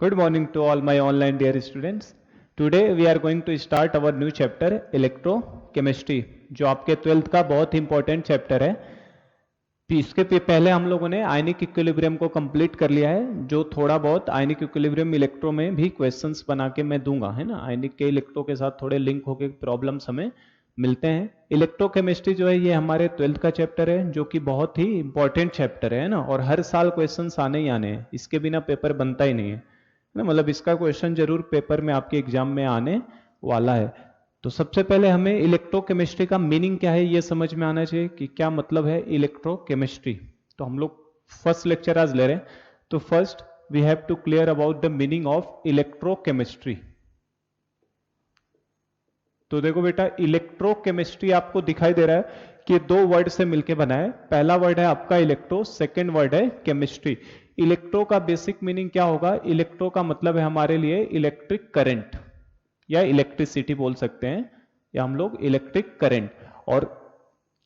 Good morning to all my online dear students. Today we are going to start our new chapter Electrochemistry, जो आपके 12th का बहुत ही important chapter है। इसके पहले हम लोगों ने आयनिक इक्विलिब्रियम को कंप्लीट कर लिया है, जो थोड़ा बहुत आयनिक इक्विलिब्रियम इलेक्ट्रो में भी क्वेश्चंस बना के मैं दूंगा, है ना। आयनिक के इलेक्ट्रो के साथ थोड़े लिंक होके प्रॉब्लम्स हमें मिलते हैं। इलेक्ट्रोकेमिस्ट्री जो है ये हमारे 12th का चैप्टर है, जो कि बहुत ही इंपॉर्टेंट चैप्टर है ना, और हर साल क्वेश्चंस आने ही आने हैं, इसके बिना पेपर बनता ही नहीं है ना। मतलब इसका क्वेश्चन जरूर पेपर में आपके एग्जाम में आने वाला है। तो सबसे पहले हमें इलेक्ट्रोकेमिस्ट्री का मीनिंग क्या है ये समझ में आना चाहिए कि क्या मतलब है इलेक्ट्रोकेमिस्ट्री। तो हम लोग फर्स्ट लेक्चर आज ले रहे हैं, तो first we have to clear about the meaning of electrochemistry. तो देखो बेटा, इलेक्ट्रोकेमिस्ट्री आपको दिखाई दे रहा है कि दो वर्ड से मिलकर बना है। पहला वर्ड है आपका इलेक्ट्रो, सेकेंड वर्ड है केमिस्ट्री। इलेक्ट्रो का बेसिक मीनिंग क्या होगा? इलेक्ट्रो का मतलब है हमारे लिए इलेक्ट्रिक करंट या इलेक्ट्रिसिटी बोल सकते हैं, या हम लोग इलेक्ट्रिक करंट। और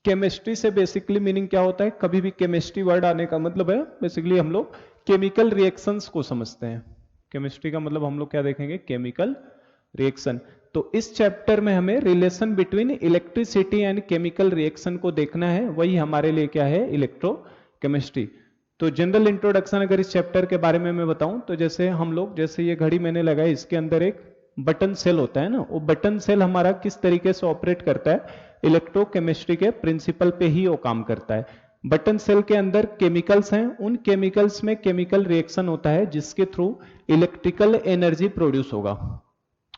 केमिस्ट्री से बेसिकली मीनिंग क्या होता है? कभी भी केमिस्ट्री वर्ड आने का मतलब है बेसिकली हम लोग केमिकल रिएक्शंस को समझते हैं। केमिस्ट्री का मतलब हम लोग क्या देखेंगे? Chemical reaction. तो इस चैप्टर में हमें relation between electricity and chemical reaction को देखना है, वही हमारे लिए क्या है? इलेक्ट्रोकेमिस्ट्री। तो जनरल इंट्रोडक्शन अगर इस चैप्टर के बारे में मैं बताऊं, तो जैसे हम लोग, जैसे ये घड़ी मैंने लगाई, इसके अंदर एक बटन सेल होता है ना, वो बटन सेल हमारा किस तरीके से ऑपरेट करता है? इलेक्ट्रोकेमिस्ट्री के प्रिंसिपल पे ही वो काम करता है। बटन सेल के अंदर केमिकल्स हैं, उन केमिकल्स में केमिकल रिएक्शन होता है जिसके थ्रू इलेक्ट्रिकल एनर्जी प्रोड्यूस होगा।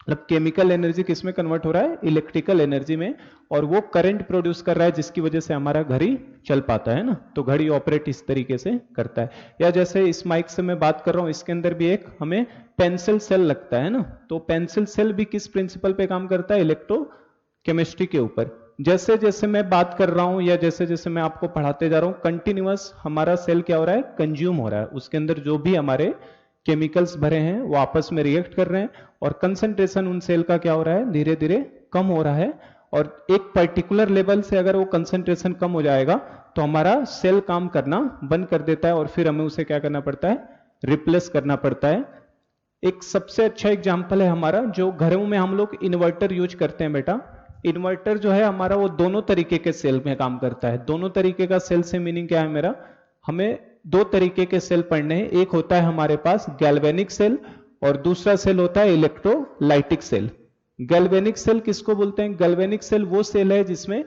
मतलब केमिकल एनर्जी किस में कन्वर्ट हो रहा है? इलेक्ट्रिकल एनर्जी में, और वो करंट प्रोड्यूस कर रहा है जिसकी वजह से हमारा घड़ी चल पाता है ना। तो घड़ी ऑपरेट इस तरीके से करता है। या जैसे इस माइक से मैं बात कर रहा हूं, इसके अंदर भी एक हमें पेंसिल सेल लगता है ना, तो पेंसिल सेल भी किस प्रिंसिपल पे काम करता है? इलेक्ट्रोकेमिस्ट्री के ऊपर। जैसे जैसे मैं बात कर रहा हूं या जैसे जैसे मैं आपको पढ़ाते जा रहा हूं, कंटिन्यूअस हमारा सेल क्या हो रहा है? कंज्यूम हो रहा है। उसके अंदर जो भी हमारे केमिकल्स भरे हैं वो आपस में रिएक्ट कर रहे हैं, और कंसंट्रेशन उन सेल का क्या हो रहा है? धीरे धीरे कम हो रहा है। और एक पर्टिकुलर लेवल से अगर वो कंसंट्रेशन कम हो जाएगा तो हमारा सेल काम करना बंद कर देता है, और फिर हमें उसे क्या करना पड़ता है? रिप्लेस करना पड़ता है। एक सबसे अच्छा एग्जाम्पल है हमारा, जो घरों में हम लोग इन्वर्टर यूज करते हैं बेटा। इन्वर्टर जो है हमारा, वो दोनों तरीके के सेल में काम करता है। दोनों तरीके का सेल से मीनिंग क्या है मेरा? हमें दो तरीके के सेल पढ़ने हैं। एक होता है हमारे पास गैल्वेनिक सेल, और दूसरा सेल होता है इलेक्ट्रोलाइटिक सेल। गैल्वेनिक सेल किसको बोलते हैं? गैल्वेनिक सेल वो सेल है जिसमें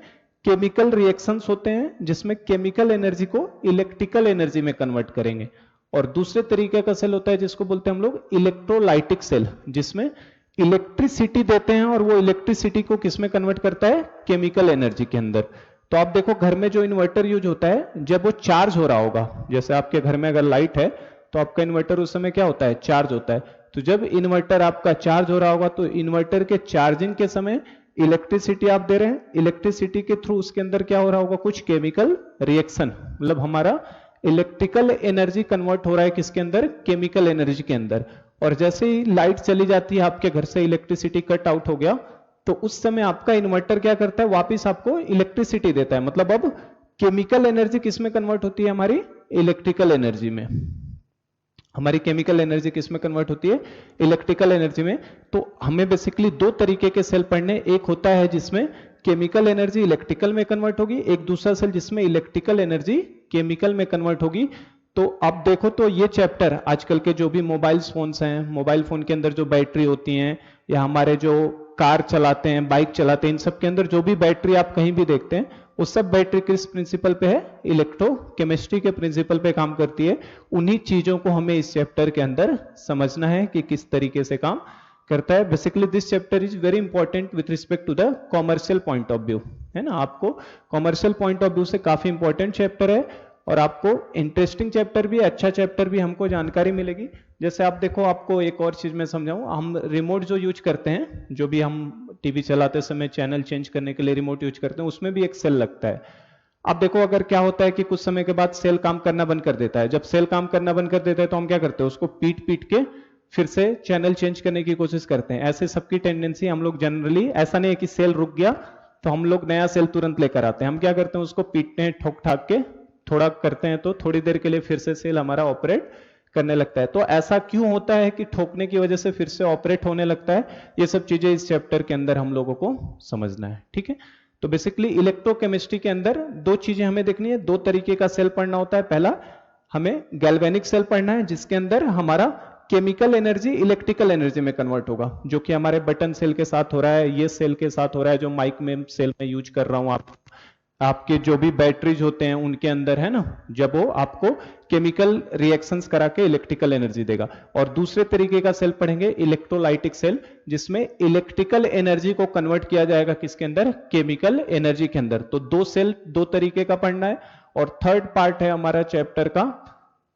केमिकल रिएक्शंस होते हैं, जिसमें केमिकल एनर्जी को इलेक्ट्रिकल एनर्जी में कन्वर्ट करेंगे। और दूसरे तरीके का सेल होता है जिसको बोलते हैं हम लोग इलेक्ट्रोलाइटिक सेल, जिसमें इलेक्ट्रिसिटी देते हैं और वो इलेक्ट्रिसिटी को किसमें कन्वर्ट करता है? केमिकल एनर्जी के अंदर। तो आप देखो, घर में जो इन्वर्टर यूज होता है, जब वो चार्ज हो रहा होगा, जैसे आपके घर में अगर लाइट है तो आपका इन्वर्टर उस समय क्या होता है? चार्ज होता है। तो जब इन्वर्टर आपका चार्ज हो रहा होगा, तो इन्वर्टर के चार्जिंग के समय इलेक्ट्रिसिटी आप दे रहे हैं, इलेक्ट्रिसिटी के थ्रू उसके अंदर क्या हो रहा होगा? कुछ केमिकल रिएक्शन, मतलब हमारा इलेक्ट्रिकल एनर्जी कन्वर्ट हो रहा है किसके अंदर? केमिकल एनर्जी के अंदर। और जैसे ही लाइट चली जाती है आपके घर से, इलेक्ट्रिसिटी कट आउट हो गया, तो उस समय आपका इन्वर्टर क्या करता है? वापस आपको इलेक्ट्रिसिटी देता है। मतलब अब केमिकल एनर्जी किस में कन्वर्ट होती है? हमारी इलेक्ट्रिकल एनर्जी में। हमारी केमिकल एनर्जी किस में कन्वर्ट होती है? इलेक्ट्रिकल एनर्जी में। तो हमें बेसिकली दो तरीके के सेल पढ़ने। एक होता है जिसमें केमिकल एनर्जी इलेक्ट्रिकल में कन्वर्ट होगी, एक दूसरा सेल जिसमें इलेक्ट्रिकल एनर्जी केमिकल में कन्वर्ट होगी। तो आप देखो, तो ये चैप्टर आजकल के जो भी मोबाइल फोन्स हैं, मोबाइल फोन के अंदर जो बैटरी होती हैं, या हमारे जो कार चलाते हैं, बाइक चलाते हैं, इन सब के अंदर जो भी बैटरी आप कहीं भी देखते हैं, वो सब बैटरी किस प्रिंसिपल पे है? इलेक्ट्रोकेमिस्ट्री के प्रिंसिपल पे काम करती है। उन्हीं चीजों को हमें इस चैप्टर के अंदर समझना है कि किस तरीके से काम करता है। Basically this chapter is very important with respect to the commercial point of view, है ना। आपको कॉमर्शियल पॉइंट ऑफ व्यू से काफी इंपॉर्टेंट चैप्टर है, और आपको इंटरेस्टिंग चैप्टर भी, अच्छा चैप्टर भी, हमको जानकारी मिलेगी। जैसे आप देखो, आपको एक और चीज मैं समझाऊं, हम रिमोट जो यूज करते हैं, जो भी हम टीवी चलाते समय चैनल चेंज करने के लिए रिमोट यूज करते हैं, उसमें भी एक सेल लगता है। अब देखो, अगर क्या होता है कि कुछ समय के बाद सेल काम करना बंद कर देता है। जब सेल काम करना बंद कर देता है तो हम क्या करते हैं? उसको पीट पीट के फिर से चैनल चेंज करने की कोशिश करते हैं। ऐसे सबकी टेंडेंसी, हम लोग जनरली, ऐसा नहीं है कि सेल रुक गया तो हम लोग नया सेल तुरंत लेकर आते हैं। हम क्या करते हैं? उसको पीटते हैं, ठोक ठाक के, थोड़ा करते हैं, तो थोड़ी देर के लिए फिर से सेल हमारा ऑपरेट करने लगता है। तो ऐसा क्यों होता है कि ठोकने की वजह से फिर से ऑपरेट होने लगता है, ये सब चीजें इस चैप्टर के अंदर हम लोगों को समझना है। ठीक है, तो बेसिकली इलेक्ट्रोकेमिस्ट्री के अंदर दो चीजें हमें देखनी है, दो तरीके का सेल पढ़ना होता है। पहला हमें गैल्वेनिक सेल पढ़ना है, जिसके अंदर हमारा केमिकल एनर्जी इलेक्ट्रिकल एनर्जी में कन्वर्ट होगा, जो कि हमारे बटन सेल के साथ हो रहा है, ये सेल के साथ हो रहा है जो माइक में सेल में यूज कर रहा हूं। आपके जो भी बैटरीज होते हैं उनके अंदर है ना, जब वो आपको केमिकल रिएक्शंस करा के इलेक्ट्रिकल एनर्जी देगा। और दूसरे तरीके का सेल पढ़ेंगे इलेक्ट्रोलाइटिक सेल, जिसमें इलेक्ट्रिकल एनर्जी को कन्वर्ट किया जाएगा किसके अंदर, केमिकल एनर्जी के अंदर। तो दो सेल दो तरीके का पढ़ना है। और थर्ड पार्ट है हमारा चैप्टर का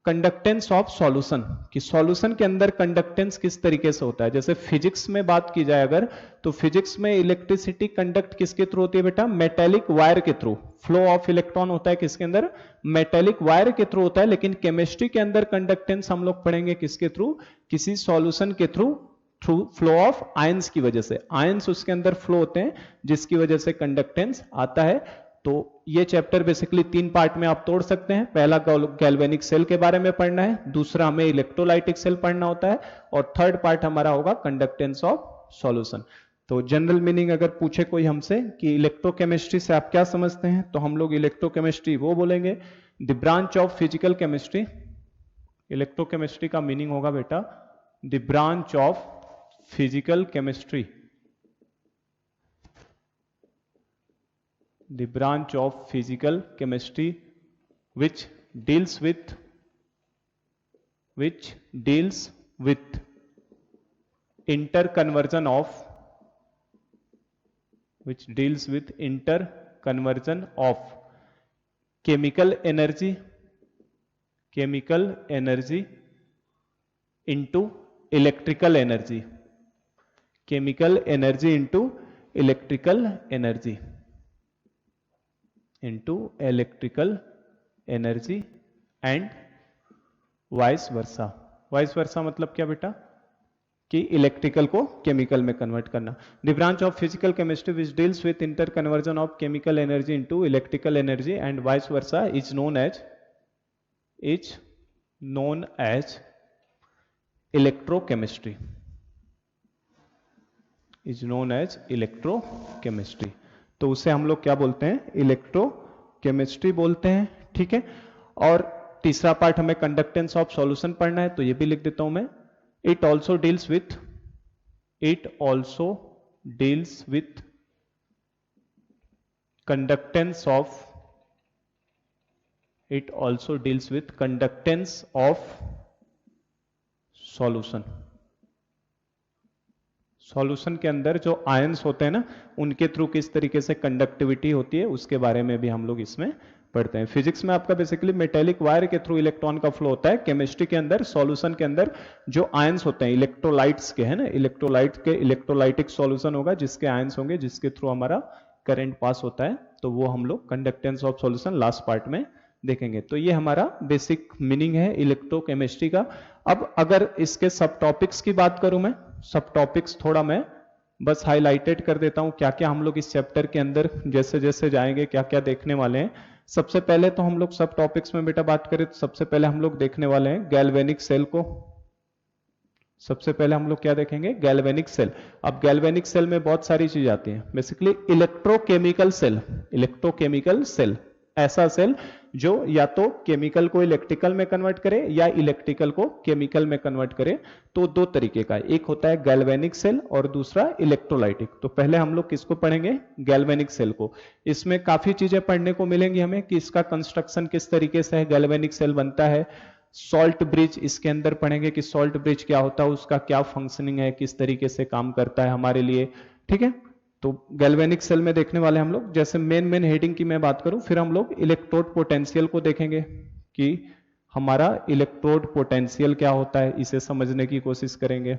कंडक्टेंस ऑफ सॉल्यूशन, कि सॉल्यूशन के अंदर कंडक्टेंस किस तरीके से होता है। जैसे फिजिक्स में बात की जाए अगर, तो फिजिक्स में इलेक्ट्रिसिटी कंडक्ट किसके थ्रू होती है बेटा, मेटेलिक वायर के थ्रू। फ्लो ऑफ इलेक्ट्रॉन होता है किसके अंदर, मेटेलिक वायर के थ्रू होता है। लेकिन केमिस्ट्री के अंदर कंडक्टेंस हम लोग पढ़ेंगे किसके थ्रू, किसी सॉल्यूशन के through, through flow of ions की वजह से। आयंस उसके अंदर फ्लो होते हैं जिसकी वजह से कंडक्टेंस आता है। तो ये चैप्टर बेसिकली तीन पार्ट में आप तोड़ सकते हैं। पहला गैल्वेनिक सेल के बारे में पढ़ना है, दूसरा हमें इलेक्ट्रोलाइटिक सेल पढ़ना होता है, और थर्ड पार्ट हमारा होगा कंडक्टेंस ऑफ सॉल्यूशन। तो जनरल मीनिंग अगर पूछे कोई हमसे कि इलेक्ट्रोकेमिस्ट्री से आप क्या समझते हैं, तो हम लोग इलेक्ट्रोकेमिस्ट्री वो बोलेंगे the branch of physical chemistry. Electrochemistry का मीनिंग होगा बेटा the branch of physical chemistry, the branch of physical chemistry which deals with interconversion of chemical energy into electrical energy, chemical energy into electrical energy and vice versa. Vice versa मतलब क्या बेटा, कि electrical को chemical में convert करना। The branch of physical chemistry which deals with interconversion of chemical energy into electrical energy and vice versa is known as electrochemistry, तो उसे हम लोग क्या बोलते हैं, इलेक्ट्रोकेमिस्ट्री बोलते हैं। ठीक है, और तीसरा पार्ट हमें कंडक्टेंस ऑफ सॉल्यूशन पढ़ना है, तो ये भी लिख देता हूं मैं। It also deals with conductance of solution. Solution के अंदर जो आयंस होते हैं ना, उनके थ्रू किस तरीके से कंडक्टिविटी होती है, उसके बारे में भी हम लोग इसमें पढ़ते हैं। फिजिक्स में आपका बेसिकली मेटेलिक वायर के थ्रू इलेक्ट्रॉन का फ्लो होता है। केमिस्ट्री के अंदर सॉल्यूशन के अंदर जो आयंस होते हैं इलेक्ट्रोलाइट्स के, है ना, इलेक्ट्रोलाइट के इलेक्ट्रोलाइटिक सॉल्यूशन होगा जिसके आयंस होंगे, जिसके थ्रू हमारा करंट पास होता है। तो वो हम लोग conductance of solution last part में देखेंगे। तो ये हमारा बेसिक मीनिंग है इलेक्ट्रोकेमिस्ट्री का। अब अगर इसके सब टॉपिक्स की बात करूं मैं, सब टॉपिक्स थोड़ा मैं बस हाईलाइटेड कर देता हूं, क्या क्या हम लोग इस चैप्टर के अंदर जैसे जैसे जाएंगे क्या क्या देखने वाले हैं। सबसे पहले तो हम लोग सब टॉपिक्स में बेटा बात करें तो सबसे पहले हम लोग देखने वाले हैं गैल्वेनिक सेल को। सबसे पहले हम लोग क्या देखेंगे, गैल्वेनिक सेल। अब गैल्वेनिक सेल में बहुत सारी चीज आती है, बेसिकली इलेक्ट्रोकेमिकल सेल, ऐसा सेल जो या तो केमिकल को इलेक्ट्रिकल में कन्वर्ट करे या इलेक्ट्रिकल को केमिकल में कन्वर्ट करे। तो दो तरीके का, एक होता है गैल्वेनिक सेल और दूसरा इलेक्ट्रोलाइटिक। तो पहले हम लोग किसको पढ़ेंगे, गैल्वेनिक सेल को। इसमें काफी चीजें पढ़ने को मिलेंगी हमें कि इसका कंस्ट्रक्शन किस तरीके से है, गैल्वेनिक सेल बनता है। सॉल्ट ब्रिज इसके अंदर पढ़ेंगे कि सॉल्ट ब्रिज क्या होता है, उसका क्या फंक्शनिंग है, किस तरीके से काम करता है हमारे लिए। ठीक है, तो गैल्वेनिक सेल में देखने वाले हम लोग, जैसे मेन हेडिंग की मैं बात करूं, फिर हम लोग इलेक्ट्रोड पोटेंशियल को देखेंगे कि हमारा इलेक्ट्रोड पोटेंशियल क्या होता है, इसे समझने की कोशिश करेंगे।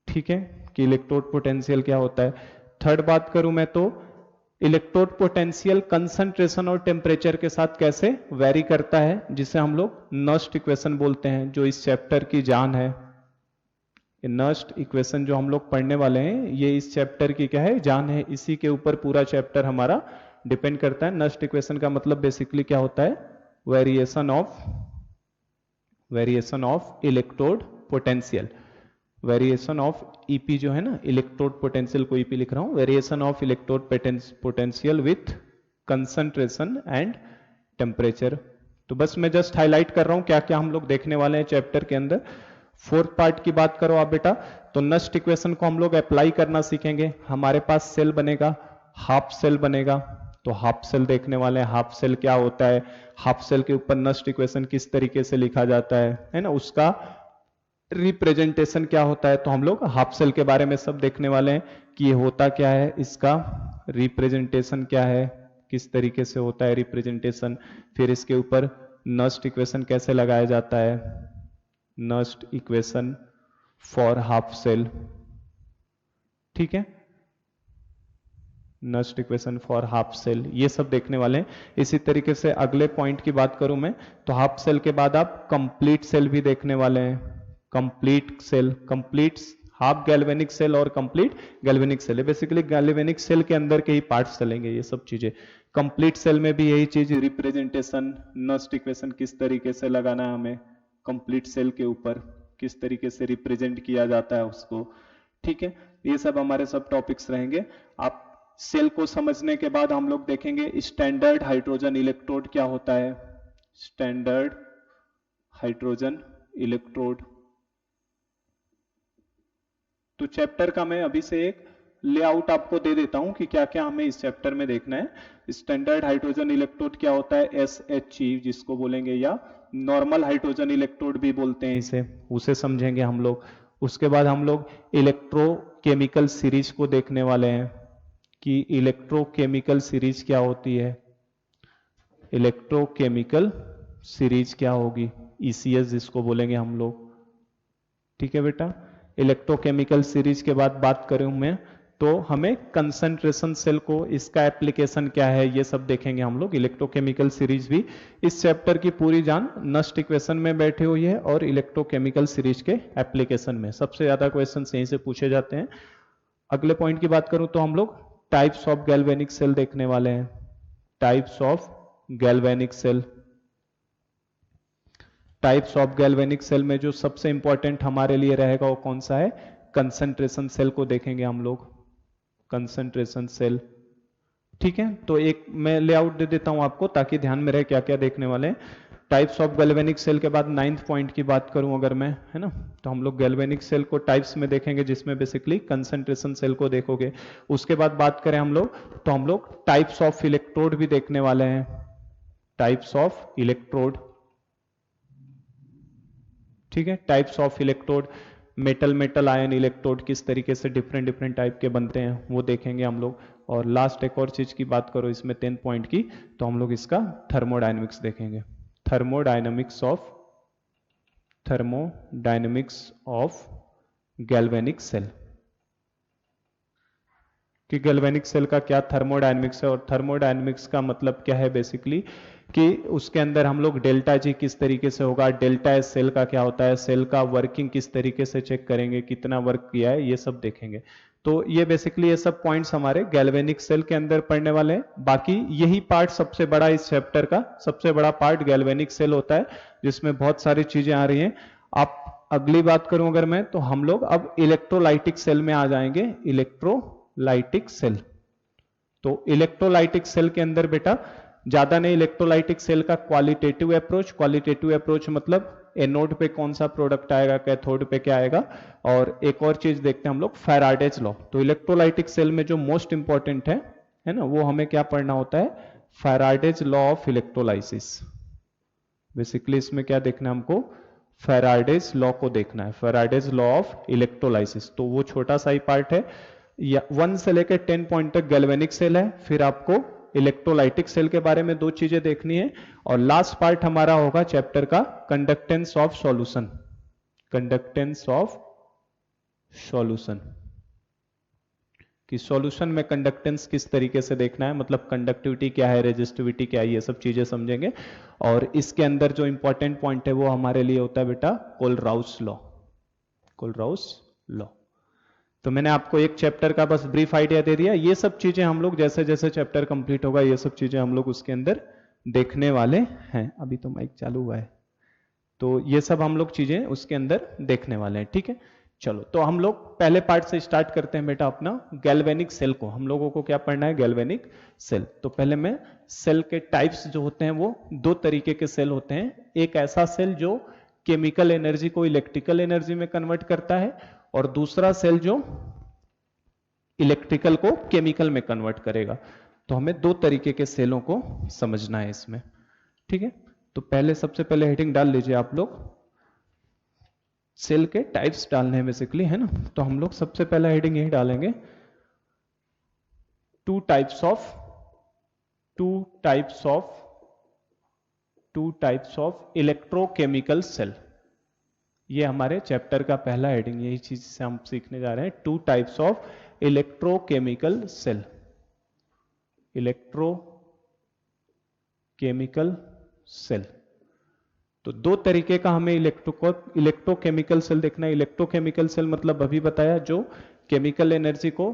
ठीक है, कि इलेक्ट्रोड पोटेंशियल क्या होता है। थर्ड बात करूं मैं तो इलेक्ट्रोड पोटेंशियल कंसंट्रेशन और टेम्परेचर के साथ कैसे वेरी करता है, जिसे हम लोग नस्ट इक्वेशन बोलते हैं, जो इस चैप्टर की जान है। नस्ट इक्वेशन जो हम लोग पढ़ने वाले हैं, ये इस चैप्टर की क्या है, जान है। इसी के ऊपर पूरा चैप्टर हमारा डिपेंड करता है। नस्ट इक्वेशन का मतलब बेसिकली क्या होता है, variation variation of electrode potential, variation of EP जो है ना, इलेक्ट्रोड पोटेंशियल को ईपी लिख रहा हूं, variation of electrode potential with concentration and temperature. तो बस मैं जस्ट हाईलाइट कर रहा हूं क्या क्या हम लोग देखने वाले हैं चैप्टर के अंदर। फोर्थ पार्ट की बात करो आप बेटा, तो नस्ट इक्वेशन को हम लोग अप्लाई करना सीखेंगे। हमारे पास सेल बनेगा, हाफ सेल बनेगा, तो हाफ सेल देखने वाले हैं। हाफ सेल क्या होता है, हाफ सेल के ऊपर नस्ट इक्वेशन किस तरीके से लिखा जाता है ना, उसका रिप्रेजेंटेशन क्या होता है। तो हम लोग हाफ सेल के बारे में सब देखने वाले हैं कि ये होता क्या है, इसका रिप्रेजेंटेशन क्या है, किस तरीके से होता है रिप्रेजेंटेशन, फिर इसके ऊपर नस्ट इक्वेशन कैसे लगाया जाता है, Nernst equation for half cell, ठीक है, Nernst equation for half cell, ये सब देखने वाले हैं। इसी तरीके से अगले पॉइंट की बात करूं मैं, तो हाफ सेल के बाद आप कंप्लीट सेल भी देखने वाले हैं। Complete cell, complete half galvanic cell और complete galvanic cell, basically galvanic cell के अंदर के ही पार्ट्स चलेंगे ये सब चीजें। कंप्लीट सेल में भी यही चीज, रिप्रेजेंटेशन, नस्ट इक्वेशन किस तरीके से लगाना है हमें, कंप्लीट सेल के ऊपर किस तरीके से रिप्रेजेंट किया जाता है उसको, ठीक है। ये सब हमारे सब टॉपिक्स रहेंगे। आप सेल को समझने के बाद हम लोग देखेंगे स्टैंडर्ड हाइड्रोजन इलेक्ट्रोड क्या होता है, स्टैंडर्ड हाइड्रोजन इलेक्ट्रोड। तो चैप्टर का मैं अभी से एक लेआउट आपको दे देता हूं कि क्या क्या हमें इस चैप्टर में देखना है। स्टैंडर्ड हाइड्रोजन इलेक्ट्रोड क्या होता है, SHE जिसको बोलेंगे, या नॉर्मल हाइड्रोजन इलेक्ट्रोड भी बोलते हैं इसे, उसे समझेंगे हम लोग। उसके बाद हम लोग इलेक्ट्रोकेमिकल सीरीज को देखने वाले हैं कि इलेक्ट्रोकेमिकल सीरीज क्या होती है, इलेक्ट्रोकेमिकल सीरीज क्या होगी, ECS जिसको बोलेंगे हम लोग, ठीक है बेटा। इलेक्ट्रोकेमिकल सीरीज के बाद बात करूं मैं, तो हमें कंसंट्रेशन सेल को, इसका एप्लीकेशन क्या है, ये सब देखेंगे हम लोग। इलेक्ट्रोकेमिकल सीरीज भी इस चैप्टर की पूरी जान नस्ट इक्वेशन में बैठी हुई है और इलेक्ट्रोकेमिकल सीरीज के एप्लीकेशन में सबसे ज्यादा क्वेश्चन यहीं से पूछे जाते हैं। अगले पॉइंट की बात करूं तो हम लोग टाइप्स ऑफ गैल्वेनिक सेल देखने वाले हैं, types of galvanic cell. Types of galvanic cell में जो सबसे इंपॉर्टेंट हमारे लिए रहेगा वो कौन सा है, कंसंट्रेशन सेल को देखेंगे हम लोग, कंसंट्रेशन सेल, ठीक है। तो एक मैं लेआउट दे देता हूं आपको ताकि ध्यान में रहे क्या क्या देखने वाले हैं। टाइप्स ऑफ गैल्वेनिक सेल के बाद 9th पॉइंट की बात करूं अगर मैं, है ना, तो हम लोग गैल्वेनिक सेल को टाइप्स में देखेंगे जिसमें बेसिकली कंसंट्रेशन सेल को देखोगे। उसके बाद बात करें हम लोग, तो हम लोग टाइप्स ऑफ इलेक्ट्रोड भी देखने वाले हैं, टाइप्स ऑफ इलेक्ट्रोड, ठीक है। Types of electrode, metal metal ion electrode किस तरीके से डिफरेंट डिफरेंट टाइप के बनते हैं वो देखेंगे हम लोग। और लास्ट एक और चीज की बात करो इसमें 10 पॉइंट की, तो हम लोग इसका थर्मोडायनेमिक्स देखेंगे, थर्मोडायनेमिक्स ऑफ गैल्वेनिक सेल, कि गैल्वेनिक सेल का क्या थर्मोडायनेमिक्स है, और थर्मोडायनेमिक्स का मतलब क्या है बेसिकली कि उसके अंदर हम लोग डेल्टा जी किस तरीके से होगा, डेल्टा एस सेल का क्या होता है, सेल का वर्किंग किस तरीके से चेक करेंगे, कितना वर्क किया है, ये सब देखेंगे। तो ये बेसिकली ये सब पॉइंट्स हमारे गैल्वेनिक सेल के अंदर पढ़ने वाले हैं। बाकी यही पार्ट सबसे बड़ा, इस चैप्टर का सबसे बड़ा पार्ट गैल्वेनिक सेल होता है जिसमें बहुत सारी चीजें आ रही हैं। आप अगली बात करूं अगर मैं, तो हम लोग अब इलेक्ट्रोलाइटिक सेल में आ जाएंगे, इलेक्ट्रोलाइटिक सेल। तो इलेक्ट्रोलाइटिक सेल के अंदर बेटा ज्यादा नहीं, इलेक्ट्रोलाइटिक सेल का क्वालिटेटिव अप्रोच मतलब एनोड पे कौन सा प्रोडक्ट आएगा, कैथोड पे क्या आएगा, और एक और चीज देखते हैं हम लोग फैराडेज लॉ। तो इलेक्ट्रोलाइटिक सेल में जो मोस्ट इंपॉर्टेंट है ना, वो हमें क्या पढ़ना होता है, Faraday's law of electrolysis. Basically इसमें क्या देखना है हमको, फैराडेज लॉ को देखना है, फैराडेज लॉ ऑफ इलेक्ट्रोलाइसिस। तो वो छोटा सा ही पार्ट है, 1 से लेकर 10 पॉइंट तक गैल्वेनिक सेल है, फिर आपको इलेक्ट्रोलाइटिक सेल के बारे में 2 चीजें देखनी है, और लास्ट पार्ट हमारा होगा चैप्टर का conductance of solution, conductance of solution, कि सॉल्यूशन में कंडक्टेंस किस तरीके से देखना है, मतलब कंडक्टिविटी क्या है, रेजिस्टिविटी क्या है, ये सब चीजें समझेंगे। और इसके अंदर जो इंपॉर्टेंट पॉइंट है वो हमारे लिए होता है बेटा कोलराउस लॉ, कोलराउस लॉ। तो मैंने आपको एक चैप्टर का बस ब्रीफ आइडिया दे दिया, ये सब चीजें हम लोग जैसे जैसे चैप्टर कंप्लीट होगा ये सब चीजें हम लोग उसके अंदर देखने वाले हैं। अभी तो माइक चालू हुआ है, तो ये सब हम लोग चीजें उसके अंदर देखने वाले हैं, ठीक है। चलो तो हम लोग पहले पार्ट से स्टार्ट करते हैं बेटा अपना गैल्वेनिक सेल को। हम लोगों को क्या पढ़ना है? Galvanic cell. तो पहले मैं सेल के टाइप्स जो होते हैं वो दो तरीके के सेल होते हैं। एक ऐसा सेल जो केमिकल एनर्जी को इलेक्ट्रिकल एनर्जी में कन्वर्ट करता है, और दूसरा सेल जो इलेक्ट्रिकल को केमिकल में कन्वर्ट करेगा। तो हमें दो तरीके के सेलों को समझना है इसमें, ठीक है। तो पहले सबसे पहले हेडिंग डाल लीजिए आप लोग, सेल के टाइप्स डालने हैं बेसिकली, है ना। तो हम लोग सबसे पहला हेडिंग यही डालेंगे, two types of electrochemical cell. ये हमारे चैप्टर का पहला हेडिंग, यही चीज से हम सीखने जा रहे हैं, two types of electrochemical cell. Electrochemical cell, तो दो तरीके का हमें इलेक्ट्रोकेमिकल सेल देखना है। इलेक्ट्रोकेमिकल सेल मतलब अभी बताया, जो केमिकल एनर्जी को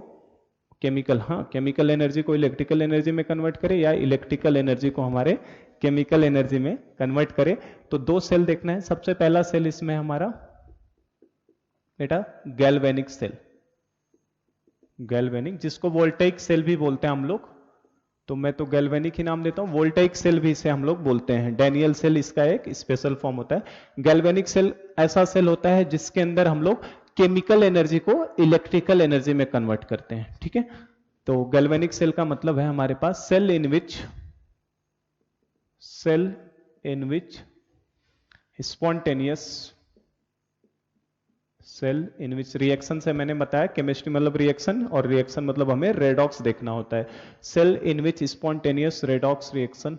केमिकल एनर्जी को इलेक्ट्रिकल एनर्जी में कन्वर्ट करे, या इलेक्ट्रिकल एनर्जी को हमारे केमिकल एनर्जी में कन्वर्ट करे। तो दो सेल देखना है। सबसे पहला सेल इसमें हमारा बेटा गैल्वेनिक सेल, गैल्वेनिक, जिसको वोल्टेइक सेल भी बोलते हैं हम लोग। तो मैं तो गैल्वेनिक ही नाम देता हूं, वोल्टेइक सेल भी इसे हम लोग बोलते हैं। डैनियल सेल इसका एक स्पेशल फॉर्म होता है। गैल्वेनिक सेल ऐसा सेल होता है जिसके अंदर हम लोग केमिकल एनर्जी को इलेक्ट्रिकल एनर्जी में कन्वर्ट करते हैं, ठीक है। तो गैल्वेनिक सेल का मतलब है हमारे पास सेल इन विच रिएक्शन से, मैंने बताया केमिस्ट्री मतलब रिएक्शन, और रिएक्शन मतलब हमें रेडॉक्स देखना होता है। Cell in which spontaneous redox reaction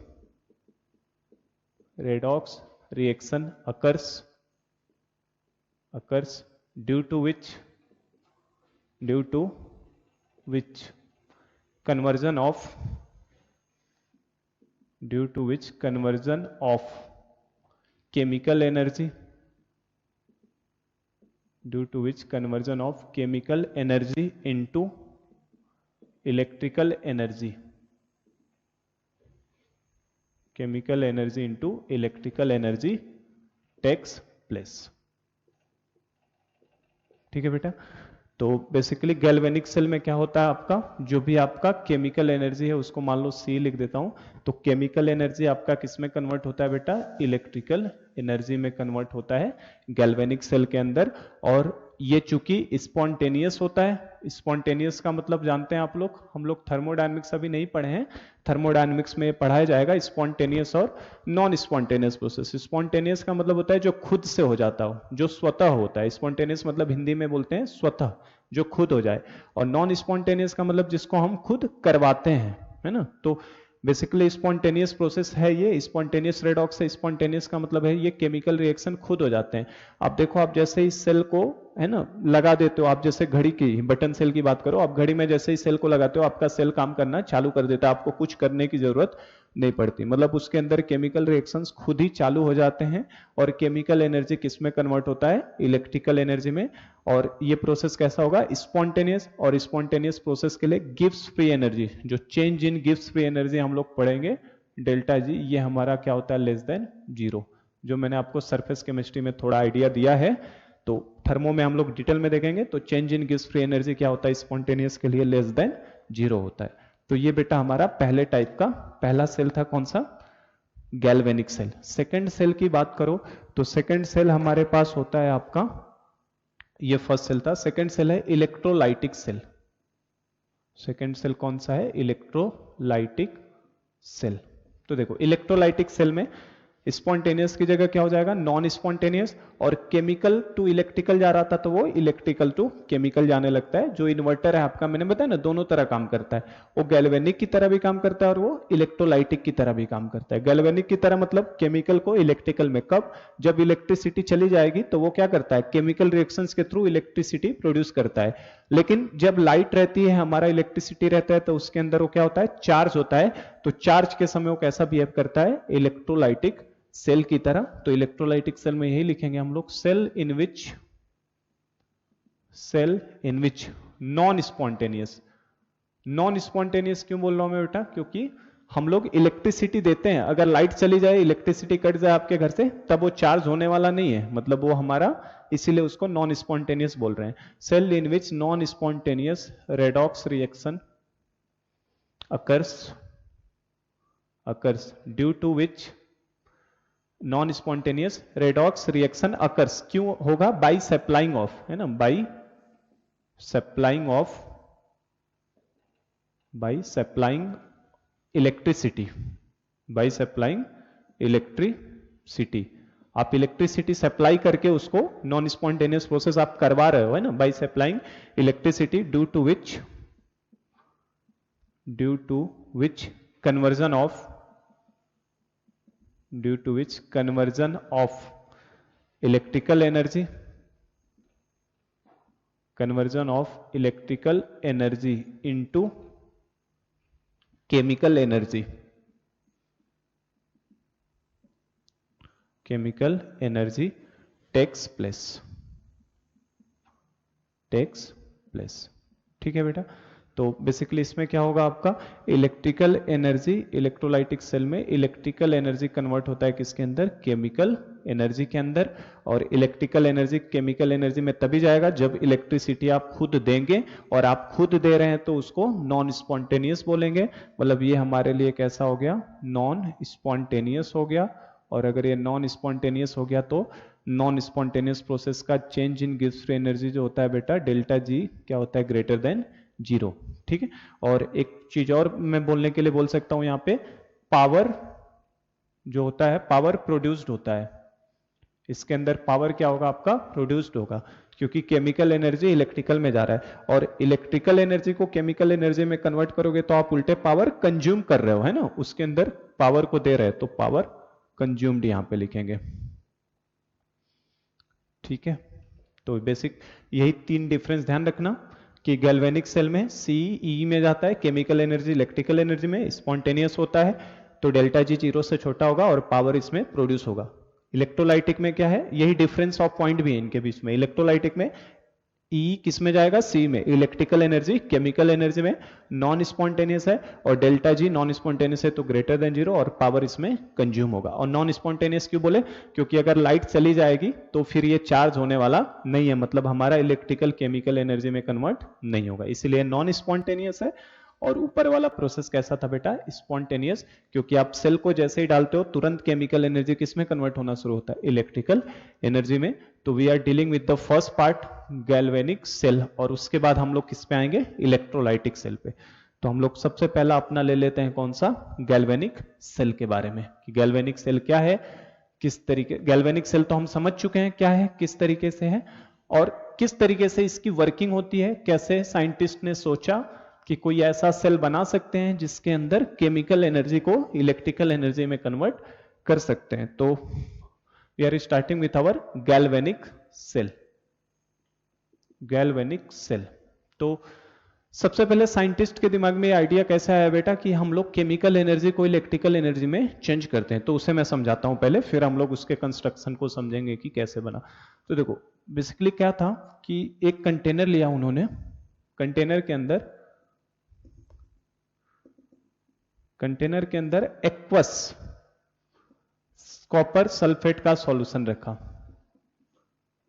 occurs due to which conversion of chemical energy into electrical energy takes place, ठीक है बेटा। तो बेसिकली गैल्वेनिक सेल में क्या होता है, आपका जो भी आपका केमिकल एनर्जी है उसको मान लो C लिख देता हूं। तो केमिकल एनर्जी आपका किस में कन्वर्ट होता है बेटा? इलेक्ट्रिकल एनर्जी में कन्वर्ट होता है गैल्वेनिक सेल के अंदर। और ये चूंकि स्पॉन्टेनियस होता है, स्पॉन्टेनियस का मतलब जानते हैं आप लोग, हम लोग थर्मोडायनेमिक्स अभी नहीं पढ़े हैं, थर्मोडायनेमिक्स में पढ़ाया जाएगा स्पॉन्टेनियस और नॉन स्पॉन्टेनियस प्रोसेस। स्पॉन्टेनियस का मतलब होता है जो खुद से हो जाता हो, जो स्वतः होता है। स्पॉन्टेनियस मतलब हिंदी में बोलते हैं स्वतः, जो खुद हो जाए। और नॉन स्पॉन्टेनियस का मतलब जिसको हम खुद करवाते हैं, है ना। तो बेसिकली स्पॉन्टेनियस प्रोसेस है ये, स्पॉन्टेनियस रेडॉक्स है। स्पॉन्टेनियस का मतलब है ये केमिकल रिएक्शन खुद हो जाते हैं। आप देखो, आप जैसे इस सेल को, है ना, लगा देते हो, आप जैसे घड़ी की बटन सेल की बात करो, आप घड़ी में जैसे ही सेल को लगाते हो आपका सेल काम करना चालू कर देता है, आपको कुछ करने की जरूरत नहीं पड़ती। मतलब उसके अंदर केमिकल रिएक्शंस खुद ही चालू हो जाते हैं। और केमिकल एनर्जी किस में कन्वर्ट होता है? इलेक्ट्रिकल एनर्जी में। और ये प्रोसेस कैसा होगा? स्पॉन्टेनियस। और स्पॉन्टेनियस प्रोसेस के लिए गिव्स फ्री एनर्जी, जो change in gives free energy हम लोग पढ़ेंगे डेल्टा जी, ये हमारा क्या होता है? Less than zero. जो मैंने आपको सरफेस केमिस्ट्री में थोड़ा आइडिया दिया है, तो थर्मो में हम लोग डिटेल में देखेंगे। तो change in gives free energy क्या होता है? स्पॉन्टेनियस के लिए लेस देन जीरो होता है। तो ये बेटा हमारा पहले टाइप का पहला सेल था, कौन सा? Galvanic cell. सेकंड सेल की बात करो तो सेकंड सेल हमारे पास होता है आपका, ये फर्स्ट सेल था, सेकंड सेल है इलेक्ट्रोलाइटिक सेल। सेकंड सेल कौन सा है? Electrolytic cell. तो देखो, इलेक्ट्रोलाइटिक सेल में स्पॉन्टेनियस की जगह क्या हो जाएगा? Non spontaneous. और केमिकल टू इलेक्ट्रिकल जा रहा था तो वो इलेक्ट्रिकल टू केमिकल जाने लगता है। जो इन्वर्टर है आपका, मैंने बताया ना, दोनों तरह काम करता है। वो गैल्वेनिक की तरह भी काम करता है और वो इलेक्ट्रोलाइटिक की तरह भी काम करता है। गैल्वेनिक की तरह मतलब केमिकल को इलेक्ट्रिकल में, कब? जब इलेक्ट्रिसिटी चली जाएगी तो वो क्या करता है? केमिकल रिएक्शंस के थ्रू इलेक्ट्रिसिटी प्रोड्यूस करता है। लेकिन जब लाइट रहती है, हमारा इलेक्ट्रिसिटी रहता है, तो उसके अंदर वो क्या होता है? चार्ज होता है। तो चार्ज के समय वो कैसा बिहेव करता है? इलेक्ट्रोलाइटिक सेल की तरह। तो इलेक्ट्रोलाइटिक सेल में यही लिखेंगे हम लोग, cell in which non spontaneous. Non spontaneous क्यों बोल रहा हूं मैं बेटा? क्योंकि हम लोग इलेक्ट्रिसिटी देते हैं, अगर लाइट चली जाए, इलेक्ट्रिसिटी कट जाए आपके घर से, तब वो चार्ज होने वाला नहीं है, मतलब वो हमारा, इसीलिए उसको नॉन स्पॉन्टेनियस बोल रहे हैं। Cell in which non spontaneous redox reaction occurs due to which non spontaneous redox reaction occurs, क्यों होगा? बाई सप्लाइंग ऑफ, है ना, by supplying electricity, by supplying electricity. आप इलेक्ट्रिसिटी सप्लाई करके उसको नॉन स्पॉन्टेनियस प्रोसेस आप करवा रहे हो, है ना, by supplying electricity, due to which conversion of electrical energy into chemical energy takes place. ठीक है बेटा, तो बेसिकली इसमें क्या होगा आपका, इलेक्ट्रिकल एनर्जी, इलेक्ट्रोलाइटिक सेल में इलेक्ट्रिकल एनर्जी कन्वर्ट होता है किसके अंदर? केमिकल एनर्जी के अंदर। और इलेक्ट्रिकल एनर्जी केमिकल एनर्जी में तभी जाएगा जब इलेक्ट्रिसिटी आप खुद देंगे, और आप खुद दे रहे हैं तो उसको नॉन स्पॉन्टेनियस बोलेंगे, मतलब ये हमारे लिए कैसा हो गया? नॉन स्पॉन्टेनियस हो गया। और अगर ये नॉन स्पॉन्टेनियस हो गया तो नॉन स्पॉन्टेनियस प्रोसेस का change in gives free energy जो होता है बेटा, डेल्टा जी क्या होता है? Greater than 0। ठीक है, और एक चीज और मैं बोलने के लिए बोल सकता हूं, यहां पे पावर जो होता है, पावर प्रोड्यूस्ड होता है, इसके अंदर पावर क्या होगा आपका? प्रोड्यूस्ड होगा, क्योंकि केमिकल एनर्जी इलेक्ट्रिकल में जा रहा है, और इलेक्ट्रिकल एनर्जी को केमिकल एनर्जी में कन्वर्ट करोगे तो आप उल्टे पावर कंज्यूम कर रहे हो, है ना, उसके अंदर पावर को दे रहे हैं, तो पावर कंज्यूम्ड यहां पे लिखेंगे। ठीक है, तो बेसिक यही 3 डिफरेंस ध्यान रखना कि गैल्वेनिक सेल में सीई में जाता है, केमिकल एनर्जी इलेक्ट्रिकल एनर्जी में स्पॉन्टेनियस होता है, तो डेल्टा जी 0 से छोटा होगा और पावर इसमें प्रोड्यूस होगा। इलेक्ट्रोलाइटिक में क्या है, यही डिफरेंस ऑफ पॉइंट भी है इनके बीच में। इलेक्ट्रोलाइटिक में ई किस में जाएगा? सी में। इलेक्ट्रिकल एनर्जी केमिकल एनर्जी में नॉन स्पॉन्टेनियस है, और डेल्टा जी नॉन स्पॉन्टेनियस है तो ग्रेटर देन 0, और पावर इसमें कंज्यूम होगा। और नॉन स्पॉन्टेनियस क्यों बोले? क्योंकि अगर लाइट चली जाएगी तो फिर ये चार्ज होने वाला नहीं है, मतलब हमारा इलेक्ट्रिकल केमिकल एनर्जी में कन्वर्ट नहीं होगा, इसलिए नॉन स्पॉन्टेनियस है। और ऊपर वाला प्रोसेस कैसा था बेटा? स्पॉन्टेनियस, क्योंकि आप सेल को जैसे ही डालते हो तुरंत केमिकल एनर्जी किस में कन्वर्ट होना शुरू होता है? इलेक्ट्रिकल एनर्जी में। तो we are dealing with the first part galvanic cell, और उसके बाद हम लोग किस पे आएंगे? इलेक्ट्रोलाइटिक सेल पे। तो हम लोग सबसे पहला अपना ले लेते हैं कौन सा? गैल्वेनिक सेल के बारे में, कि गैल्वेनिक सेल क्या है, किस तरीके। गैल्वेनिक सेल तो हम समझ चुके हैं क्या है, किस तरीके से है, और किस तरीके से इसकी वर्किंग होती है, कैसे साइंटिस्ट ने सोचा कि कोई ऐसा सेल बना सकते हैं जिसके अंदर केमिकल एनर्जी को इलेक्ट्रिकल एनर्जी में कन्वर्ट कर सकते हैं। तो we are starting with our galvanic cell. Galvanic cell, तो सबसे पहले साइंटिस्ट के दिमाग में आइडिया कैसे आया बेटा कि हम लोग केमिकल एनर्जी को इलेक्ट्रिकल एनर्जी में चेंज करते हैं? तो उसे मैं समझाता हूं पहले, फिर हम लोग उसके कंस्ट्रक्शन को समझेंगे कि कैसे बना। तो देखो बेसिकली क्या था कि एक कंटेनर लिया उन्होंने, कंटेनर के अंदर एक्वस कॉपर सल्फेट का सॉल्यूशन रखा,